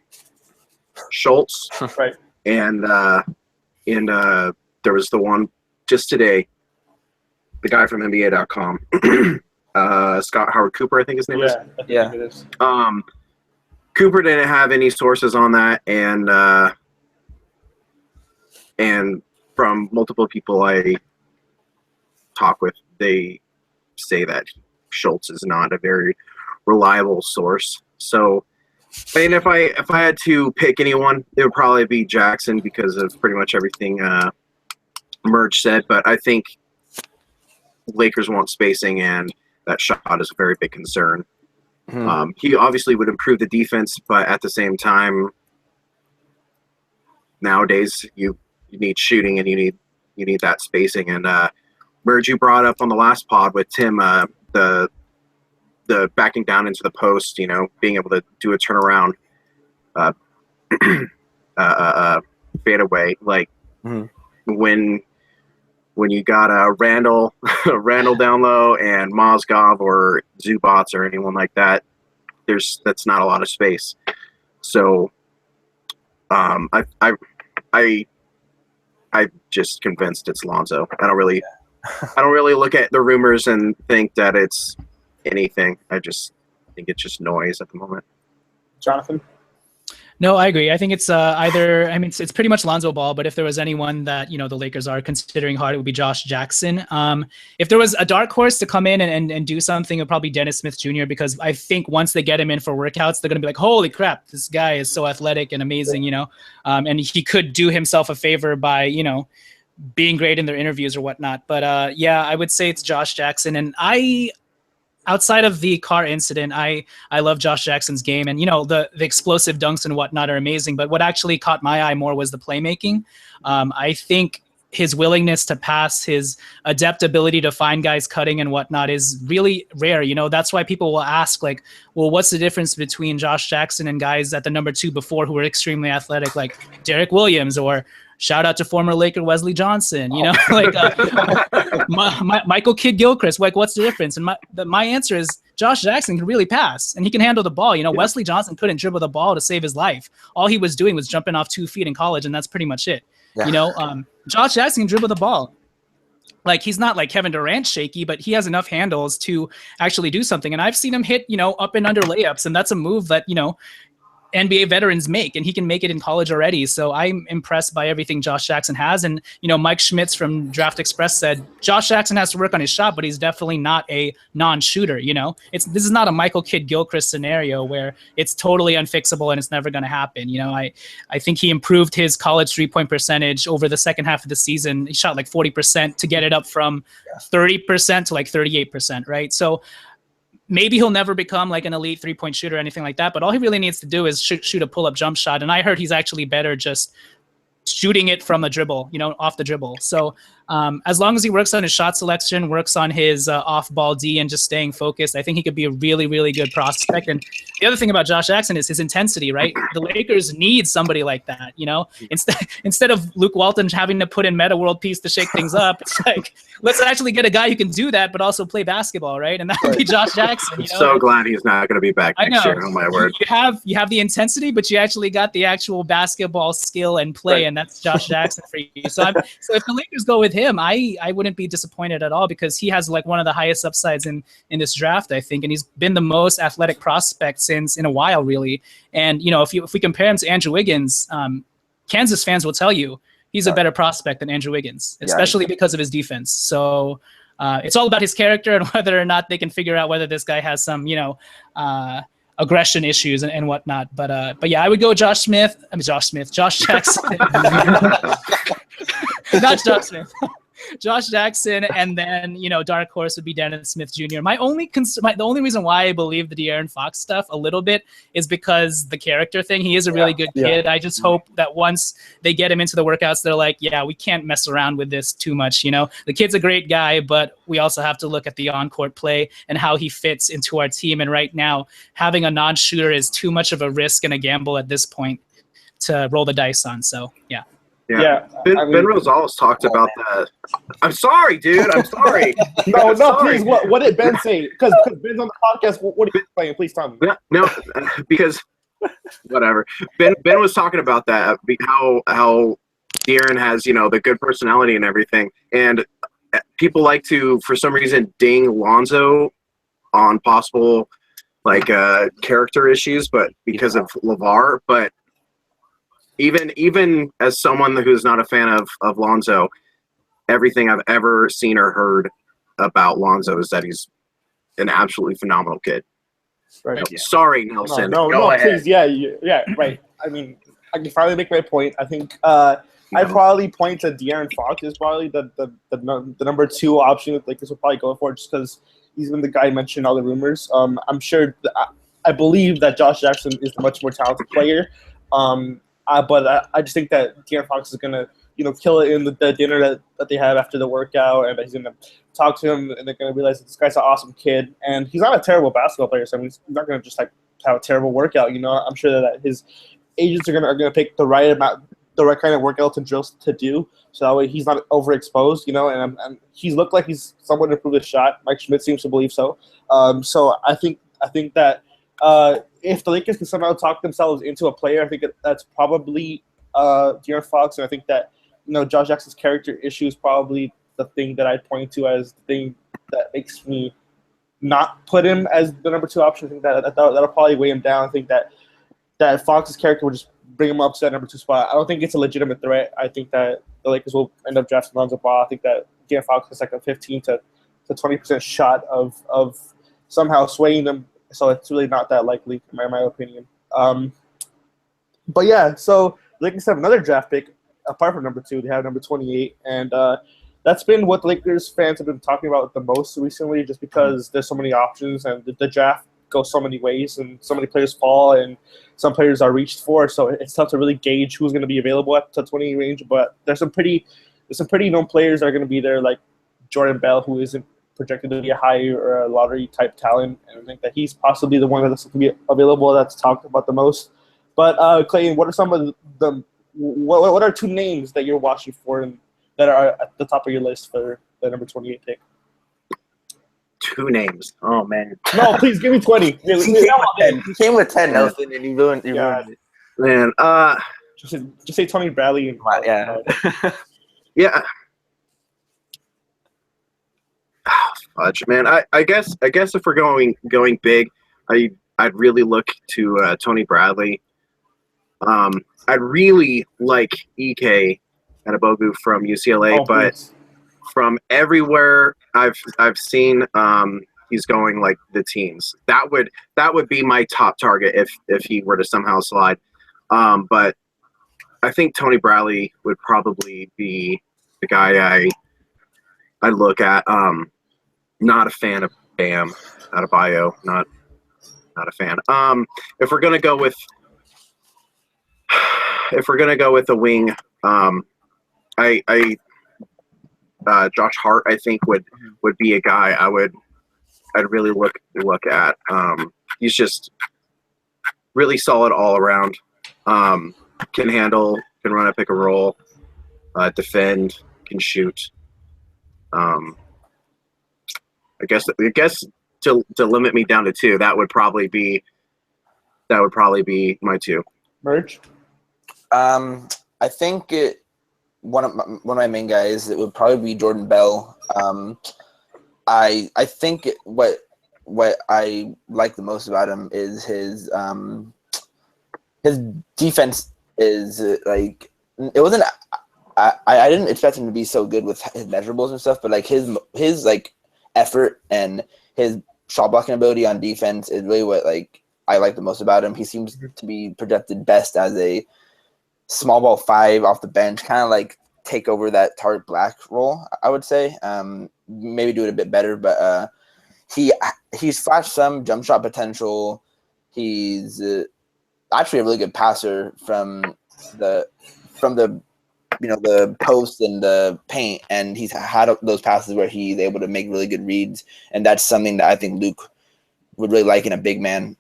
Schultz, right? And there was the one just today, the guy from NBA.com, Scott Howard Cooper, I think his name is. Yeah, it is. Cooper didn't have any sources on that, and from multiple people I talk with, they say that Schultz is not a very reliable source. So, I mean, if I had to pick anyone, it would probably be Jackson because of pretty much everything Merge said. But I think Lakers want spacing, and that shot is a very big concern. He obviously would improve the defense, but at the same time, nowadays you need shooting and you need that spacing. And Merge, you brought up on the last pod with Tim, the backing down into the post, being able to do a turnaround, fade away, like when you got Randall down low and Mozgov or Zubats or anyone like that, that's not a lot of space. So I'm just convinced it's Lonzo. I don't really look at the rumors and think that it's anything. I just think it's just noise at the moment. Jonathan? No, I agree. I think it's either. I mean, it's pretty much Lonzo Ball. But if there was anyone that the Lakers are considering hard, it would be Josh Jackson. If there was a dark horse to come in and do something, it would probably be Dennis Smith Jr. Because I think once they get him in for workouts, they're gonna be like, "Holy crap, this guy is so athletic and amazing," and he could do himself a favor by being great in their interviews or whatnot. But I would say it's Josh Jackson, and outside of the car incident, I love Josh Jackson's game, and the explosive dunks and whatnot are amazing. But what actually caught my eye more was the playmaking. I think his willingness to pass, his adept ability to find guys cutting and whatnot is really rare. That's why people will ask, like, well, what's the difference between Josh Jackson and guys at the number 2 before who were extremely athletic, like Derek Williams, or shout out to former Laker Wesley Johnson, like Michael Kidd-Gilchrist. Like, what's the difference? And my answer is Josh Jackson can really pass, and he can handle the ball. Wesley Johnson couldn't dribble the ball to save his life. All he was doing was jumping off 2 feet in college, and that's pretty much it. Yeah. Josh Jackson can dribble the ball. Like, he's not like Kevin Durant shaky, but he has enough handles to actually do something. And I've seen him hit, up and under layups, and that's a move that, NBA veterans make, and he can make it in college already. So I'm impressed by everything Josh Jackson has. And, Mike Schmitz from Draft Express said Josh Jackson has to work on his shot, but he's definitely not a non-shooter. This is not a Michael Kidd-Gilchrist scenario where it's totally unfixable and it's never going to happen. I think he improved his college 3-point percentage over the second half of the season. He shot like 40% to get it up from 30% to like 38%, right? So maybe he'll never become like an elite 3-point shooter or anything like that, but all he really needs to do is shoot a pull-up jump shot. And I heard he's actually better just shooting it from a dribble, off the dribble. So as long as he works on his shot selection, works on his off-ball D, and just staying focused, I think he could be a really, really good prospect. And the other thing about Josh Jackson is his intensity, right? The Lakers need somebody like that, Instead of Luke Walton having to put in Meta World Peace to shake things up, it's like, let's actually get a guy who can do that, but also play basketball, right? And that would be Josh Jackson. I'm so glad he's not going to be back next year. Oh my word! You have the intensity, but you actually got the actual basketball skill and play, right. And that's Josh Jackson for you. So if the Lakers go with him, I wouldn't be disappointed at all, because he has like one of the highest upsides in this draft, I think, and he's been the most athletic prospect since in a while, really. And if we compare him to Andrew Wiggins, Kansas fans will tell you he's a better prospect than Andrew Wiggins, especially because of his defense. So it's all about his character and whether or not they can figure out whether this guy has some, aggression issues and whatnot. But yeah, I would go Josh Jackson. Not Josh Smith. Josh Jackson, and then dark horse would be Dennis Smith Jr. The only reason why I believe the De'Aaron Fox stuff a little bit is because the character thing. He is a really good kid. I just hope that once they get him into the workouts, they're like, yeah, we can't mess around with this too much. The kid's a great guy, but we also have to look at the on-court play and how he fits into our team. And right now, having a non-shooter is too much of a risk and a gamble at this point to roll the dice on. So yeah. Yeah. Ben Rosales talked about that. I'm sorry, dude. I'm sorry. No, please. What did Ben say? Because Ben's on the podcast. What are you playing? Please tell me. No, because whatever. Ben was talking about that. How De'Aaron has the good personality and everything, and people like to for some reason ding Lonzo on possible character issues, but because of LeVar, but. Even as someone who's not a fan of Lonzo, everything I've ever seen or heard about Lonzo is that he's an absolutely phenomenal kid. Right. Sorry, Nelson. No, please. Yeah, right. I mean, I can finally make my point. I think I probably point to De'Aaron Fox is probably the number 2 option that Lakers will probably go for just because he's been the guy mentioned all the rumors. I'm sure I believe that Josh Jackson is the much more talented player. But I just think that De'Aaron Fox is gonna, kill it in the dinner that they have after the workout, and that he's gonna talk to him, and they're gonna realize that this guy's an awesome kid, and he's not a terrible basketball player. So I mean, he's not gonna just have a terrible workout. I'm sure that his agents are gonna pick the right kind of workout to do, so that way he's not overexposed. And he's looked like he's somewhat improved his shot. Mike Schmidt seems to believe so. So I think that. If the Lakers can somehow talk themselves into a player, I think that's probably De'Aaron Fox, and I think that Josh Jackson's character issue is probably the thing that I point to as the thing that makes me not put him as the number 2 option. I think that'll probably weigh him down. I think that Fox's character will just bring him up to that number 2 spot. I don't think it's a legitimate threat. I think that the Lakers will end up drafting Lonzo Ball. I think that De'Aaron Fox has a 15 to 20% shot of somehow swaying them. So it's really not that likely, in my opinion. But yeah, so the Lakers have another draft pick apart from number 2. They have number 28, and that's been what the Lakers fans have been talking about the most recently, just because there's so many options and the draft goes so many ways, and so many players fall, and some players are reached for. So it's tough to really gauge who's going to be available at the 28 range. But there's some pretty known players that are going to be there, like Jordan Bell, who isn't projected to be a high or a lottery type talent, and I think that he's possibly the one that's going to be available that's talked about the most. But Clayton, what are some of what are 2 names that you're watching for and that are at the top of your list for the number 28 pick? 2 names. Oh man. No, please give me 20. He came with 10, Nelson, and you ruined it. Man, just say Tony Bradley and yeah. Fudge, man. I guess if we're going big, I'd really look to Tony Bradley. I'd really like Ike Anabogu from UCLA, but please. From everywhere I've seen, he's going like the teens. That would be my top target if he were to somehow slide. But I think Tony Bradley would probably be the guy I look at. Not a fan of Bam Adebayo. Not a fan. If we're gonna go with a wing, Josh Hart I think would be a guy I'd really look at. He's just really solid all around. Can handle, can run a pick and roll, defend, can shoot. I guess to limit me down to 2, that would probably be my 2. Merge. I think one of my main guys, it would probably be Jordan Bell. I think what I like the most about him is his defense is it wasn't. I didn't expect him to be so good with his measurables and stuff, but like his like effort and his shot blocking ability on defense is really what like I like the most about him. He seems to be projected best as a small ball 5 off the bench, kind of like take over that Tariq Black role, I would say. Maybe do it a bit better, but he's flashed some jump shot potential. He's actually a really good passer from the the post and the paint, and he's had those passes where he's able to make really good reads, and that's something that I think Luke would really like in a big man.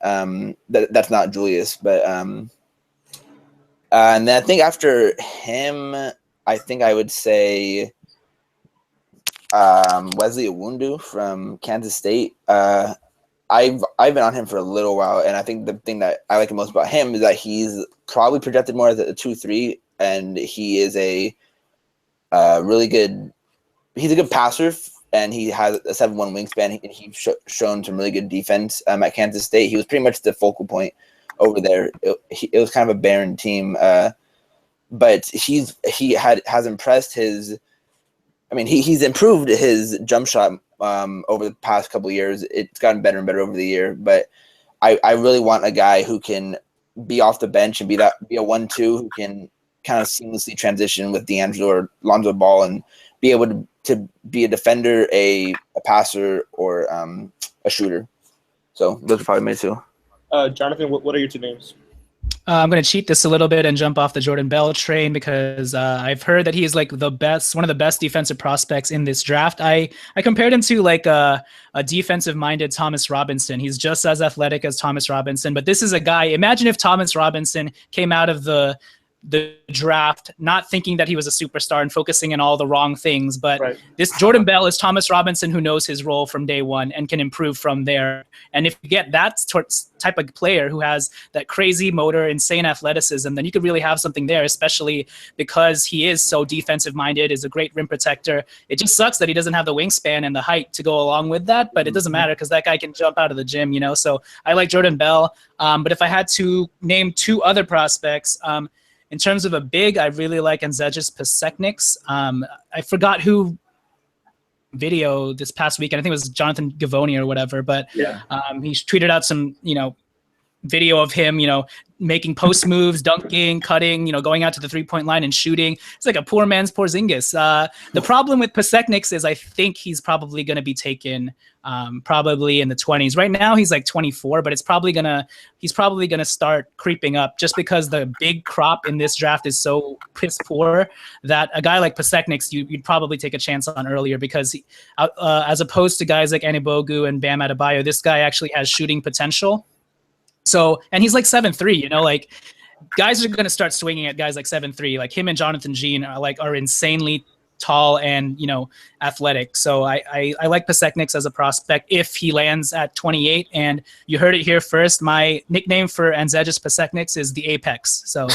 That's not Julius, but and then I think after him, I think I would say Wesley Iwundu from Kansas State. I've been on him for a little while, and I think the thing that I like the most about him is that he's probably projected more as a 2-3, and he is a really good. He's a good passer, and he has a 7'1" wingspan. He's shown some really good defense at Kansas State. He was pretty much the focal point over there. It was kind of a barren team, but has impressed his. I mean, he's improved his jump shot over the past couple of years. It's gotten better and better over the year, but I really want a guy who can be off the bench and be a 1-2 who can kind of seamlessly transition with D'Angelo or Lonzo Ball and be able to be a defender, a passer, or a shooter. So those are probably my two. Jonathan, what are your two names? I'm going to cheat this a little bit and jump off the Jordan Bell train because I've heard that he is like one of the best defensive prospects in this draft. I compared him to like a defensive-minded Thomas Robinson. He's just as athletic as Thomas Robinson, but this is a guy. Imagine if Thomas Robinson came out of the draft not thinking that he was a superstar and focusing on all the wrong things, but right. This Jordan Bell is Thomas Robinson who knows his role from day one and can improve from there. And if you get that type of player who has that crazy motor, insane athleticism, then you could really have something there, especially because he is so defensive minded, is a great rim protector. It just sucks that he doesn't have the wingspan and the height to go along with that, but it doesn't matter because that guy can jump out of the gym, so I like Jordan Bell. But if I had to name two other prospects, in terms of a big, I really like Anzejis Pasecniks. I forgot who video this past weekend. I think it was Jonathan Gavoni or whatever, but yeah. He tweeted out some, video of him, making post moves, dunking, cutting, going out to the 3-point line and shooting. It's like a poor man's Porzingis. The problem with Pasecniks is I think he's probably going to be taken probably in the 20s. Right now he's like 24, but he's probably gonna start creeping up just because the big crop in this draft is so piss poor that a guy like Pasecniks you'd probably take a chance on earlier because he, as opposed to guys like Anibogu and Bam Adebayo, this guy actually has shooting potential. So, and he's like 7'3", like guys are going to start swinging at guys like 7'3", like him and Jonathan Jean are insanely tall and, athletic. So I like Pasecniks as a prospect if he lands at 28. And you heard it here first. My nickname for Anzejis Pasecniks is the Apex. So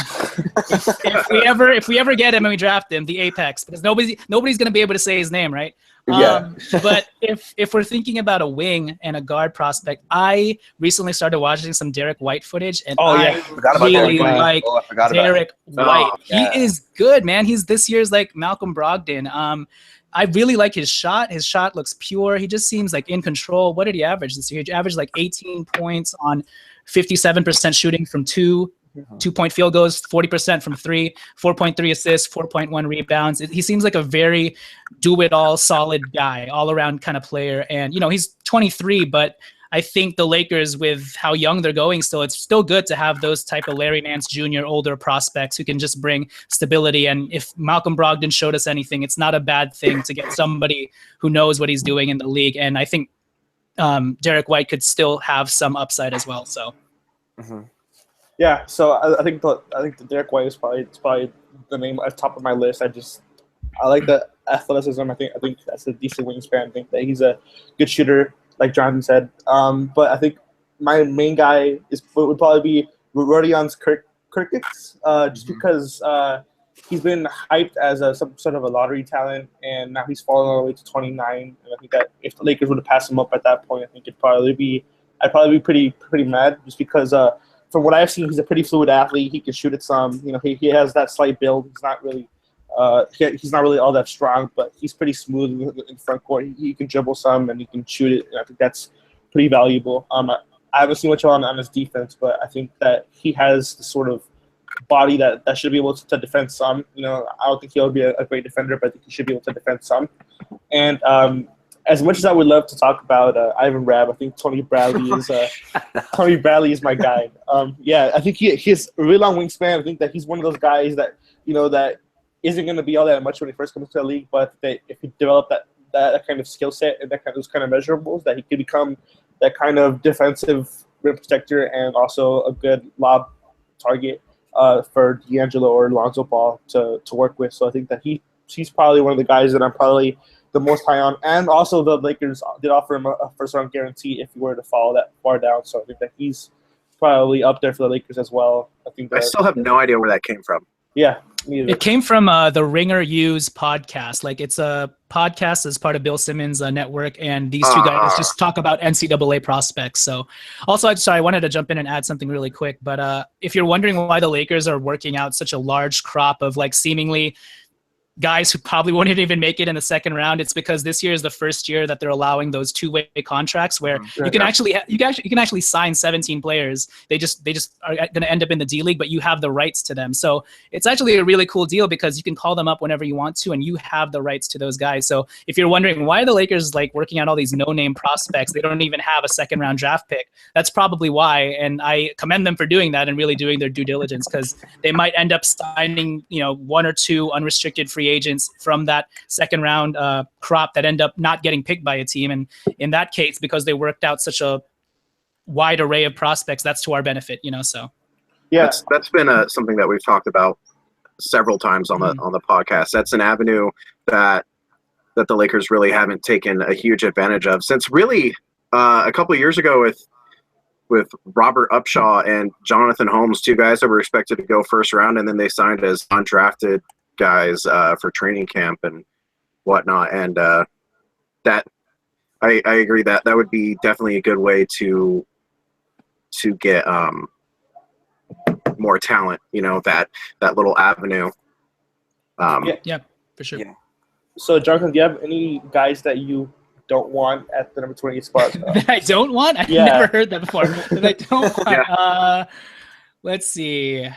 if we ever get him and we draft him, the Apex, because nobody's going to be able to say his name, right? Yeah. But if we're thinking about a wing and a guard prospect, I recently started watching some Derek White footage, and I really like Derek White. Yeah. He is good, man. He's this year's like Malcolm Brogdon. I really like his shot. His shot looks pure. He just seems like in control. What did he average this year? He averaged like 18 points on 57% shooting from 2-point field goals, 40% from 3, 4.3 assists, 4.1 rebounds. He seems like a very do-it-all, solid guy, all-around kind of player. And, he's 23, but I think the Lakers, with how young they're going still, it's still good to have those type of Larry Nance Jr. older prospects who can just bring stability. And if Malcolm Brogdon showed us anything, it's not a bad thing to get somebody who knows what he's doing in the league. And I think Derek White could still have some upside as well. So. Mm-hmm. Yeah, so I think the Derek White is probably the name at the top of my list. I like the athleticism. I think that's a decent wingspan. I think that he's a good shooter, like Jonathan said. But I think my main guy would probably be Rodion's Kirkix, just because he's been hyped as some sort of a lottery talent, and now he's fallen all the way to 29. And I think that if the Lakers would have passed him up at that point, I think I'd probably be pretty mad, just because from what I've seen, he's a pretty fluid athlete. He can shoot it some. He has that slight build. He's not really he's not really all that strong, but he's pretty smooth in front court. He can dribble some and he can shoot it. And I think that's pretty valuable. I haven't seen much on his defense, but I think that he has the sort of body that should be able to defend some. I don't think he'll be a great defender, but I think he should be able to defend some. And as much as I would love to talk about Ivan Rabb, I think Tony Bradley is my guy. I think he has a really long wingspan. I think that he's one of those guys that that isn't going to be all that much when he first comes to the league, but if he developed that kind of skill set and those kind of measurables, that he could become that kind of defensive rim protector and also a good lob target for D'Angelo or Lonzo Ball to work with. So I think that he's probably one of the guys that I'm probably the most high on. And also the Lakers did offer him a first-round guarantee if he were to fall that far down. So I think that he's probably up there for the Lakers as well. I still have no idea where that came from. Yeah. It came from the Ringer Use podcast. Like, it's a podcast as part of Bill Simmons' network, and these two guys just talk about NCAA prospects. So, also, I wanted to jump in and add something really quick. But if you're wondering why the Lakers are working out such a large crop of seemingly guys who probably won't even make it in the second round, it's because this year is the first year that they're allowing those two-way contracts where you can actually sign 17 players. They just are going to end up in the D League, but you have the rights to them. So it's actually a really cool deal because you can call them up whenever you want to, and you have the rights to those guys. So if you're wondering why the Lakers working out all these no-name prospects, they don't even have a second-round draft pick. That's probably why, and I commend them for doing that and really doing their due diligence, because they might end up signing one or two unrestricted free agents from that second round crop that end up not getting picked by a team. And in that case, because they worked out such a wide array of prospects, that's to our benefit, so. Yeah, that's been something that we've talked about several times on the podcast. That's an avenue that the Lakers really haven't taken a huge advantage of since really a couple of years ago with Robert Upshaw and Jonathan Holmes, two guys that were expected to go first round, and then they signed as undrafted guys for training camp and whatnot, and that I agree that would be definitely a good way to get more talent, that little avenue. Yeah, for sure. Yeah. So Jonathan, do you have any guys that you don't want at the number 28 spot? That I don't want? I've never heard that before. That I don't want. Yeah. Let's see.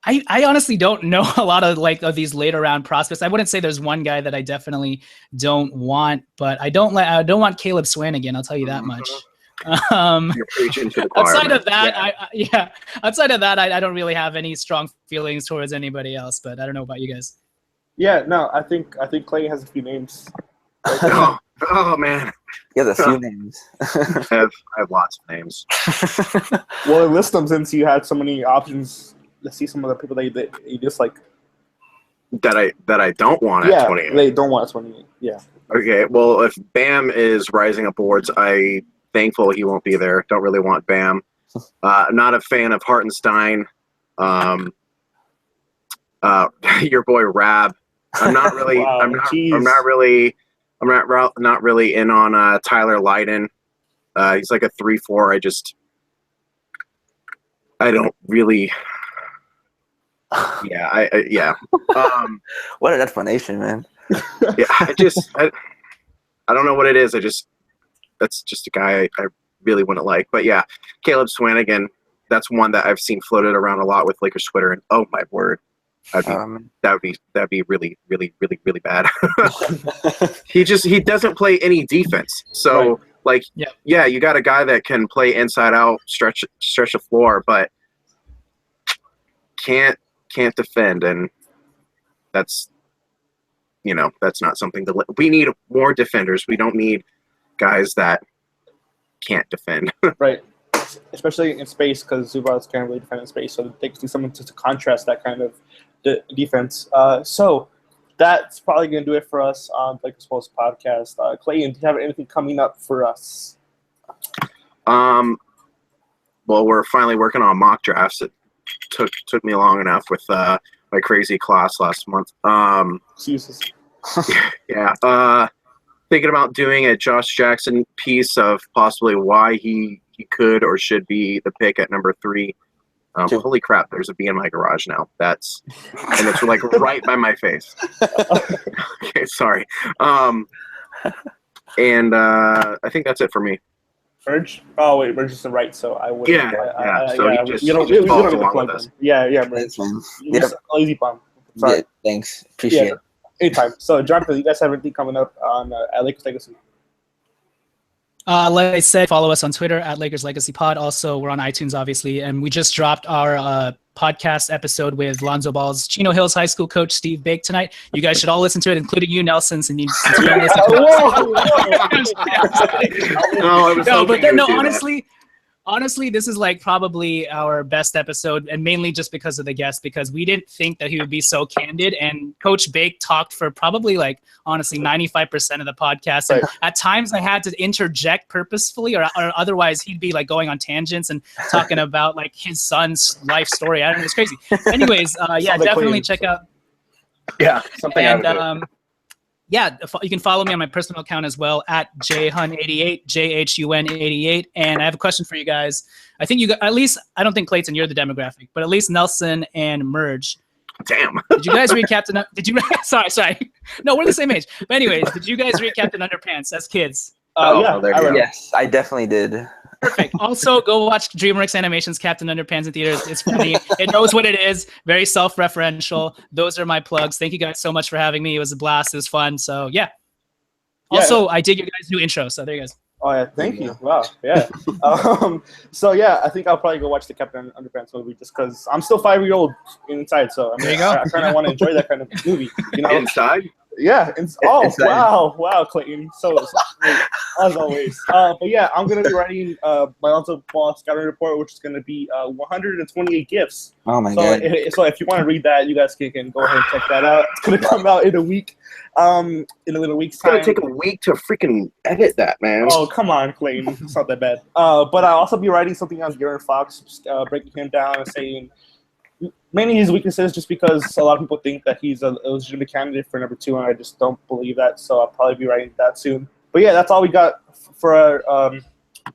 I honestly don't know a lot of these later round prospects. I wouldn't say there's one guy that I definitely don't want, but I don't want Caleb Swanigan. I'll tell you that much. You're preaching to the choir. Outside of that, outside of that, I don't really have any strong feelings towards anybody else. But I don't know about you guys. Yeah, no, I think Clayton has a few names. Oh man, he has a few names. I have lots of names. Well, list them since you had so many options. Let's see some of the people that you dislike. That I don't want at 28. They don't want at 28. Yeah. Okay. Well, if Bam is rising up awards, I'm thankful he won't be there. Don't really want Bam. I'm not a fan of Hartenstein. Your boy Rab. I'm not really. Wow, I'm not really in on Tyler Lydon. He's like a 3-4. I don't really. Yeah. What an explanation, man. Yeah, I don't know what it is. That's just a guy I really wouldn't like. But yeah, Caleb Swanigan, that's one that I've seen floated around a lot with Lakers Twitter, and oh my word, that'd be really, really, really, really bad. He doesn't play any defense. So you got a guy that can play inside out, stretch the floor, but can't defend, and that's not something we need. More defenders. We don't need guys that can't defend. Right, especially in space, because Zubats can't really defend in space, so they can do something to contrast that kind of defense. So that's probably going to do it for us on Lakers Pulse podcast. Clayton, do you have anything coming up for us? Well, we're finally working on mock drafts. It took me long enough with my crazy class last month. Jesus. Yeah. thinking about doing a Josh Jackson piece of possibly why he could or should be the pick at number 3. Sure. Holy crap! There's a bee in my garage now. And it's like right by my face. Okay, sorry. And I think that's it for me. Merge? Oh wait, Merge is the right, so I would. Yeah. So yeah. he just We don't follows have to along plug with us. him. Yeah, Merge. Thanks, man. You're just a lazy bum. Sorry. Yeah, thanks. Appreciate it. Anytime. So, Jonathan, you guys have anything coming up on at Lakers Legacy? Like I said, follow us on Twitter at Lakers Legacy Pod. Also, we're on iTunes, obviously, and we just dropped our podcast episode with Lonzo Ball's Chino Hills High School coach Steve Bake tonight. You guys should all listen to it, including you, Nelson, since you don't listen to us. Honestly, this is like probably our best episode, and mainly just because of the guest, because we didn't think that he would be so candid. And Coach Bake talked for probably honestly 95% of the podcast. And at times I had to interject purposefully, or otherwise he'd be like going on tangents and talking about like his son's life story. I don't know, it's crazy. Anyways, yeah, definitely check out. Yeah, something And out of it. yeah, you can follow me on my personal account as well at jhun88, JHUN88. And I have a question for you guys. I think at least, I don't think Clayton, you're the demographic, but at least Nelson and Merge. Damn. Did you guys read Captain? Sorry. No, we're the same age. But anyways, did you guys read Captain Underpants as kids? Yeah, there you go. Yes, I definitely did. Perfect. Also, go watch DreamWorks Animation's Captain Underpants in theaters. It's funny. It knows what it is. Very self-referential. Those are my plugs. Thank you guys so much for having me. It was a blast. It was fun. So, yeah. Also, I dig your guys' new intro. So, there you guys. Oh, yeah. Thank you. Wow. Yeah. So, yeah, I think I'll probably go watch the Captain Underpants movie just because I'm still 5-year-old inside. So, I mean, There you go. I kind of want to enjoy that kind of movie. You know? Inside? Yeah. Inside. Wow, Clayton. So great, as always. But yeah, I'm gonna be writing my Lonzo Ball scouting report, which is gonna be 128 gifts. Oh my So, god. so if you want to read that, you guys can go ahead and check that out. It's gonna come out in a week. In a little week's It's gonna time. take a week to freaking edit that, man. Oh, come on, Clayton. It's not that bad. But I'll also be writing something on De'Aaron Fox, breaking him down and saying mainly his weaknesses, just because a lot of people think that he's a legitimate candidate for number 2, and I just don't believe that. So I'll probably be writing that soon. But yeah, that's all we got for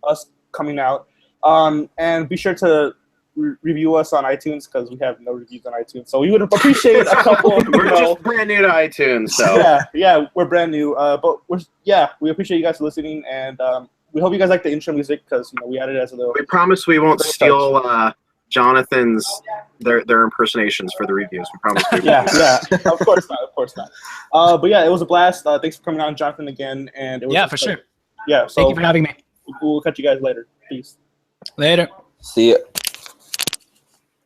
us coming out. And be sure to review us on iTunes because we have no reviews on iTunes. So we would appreciate a couple. We're just brand new to iTunes, so yeah, we're brand new. But we appreciate you guys listening, and we hope you guys like the intro music because we added it as a little. we promise we won't steal Jonathan's their impersonations for the reviews. We promise we won't. Yeah. Of course not. But yeah, it was a blast. Thanks for coming on, Jonathan, again. And it was For sure. Yeah. So Thank you for having me. we'll catch you guys later. Peace. Later. See ya.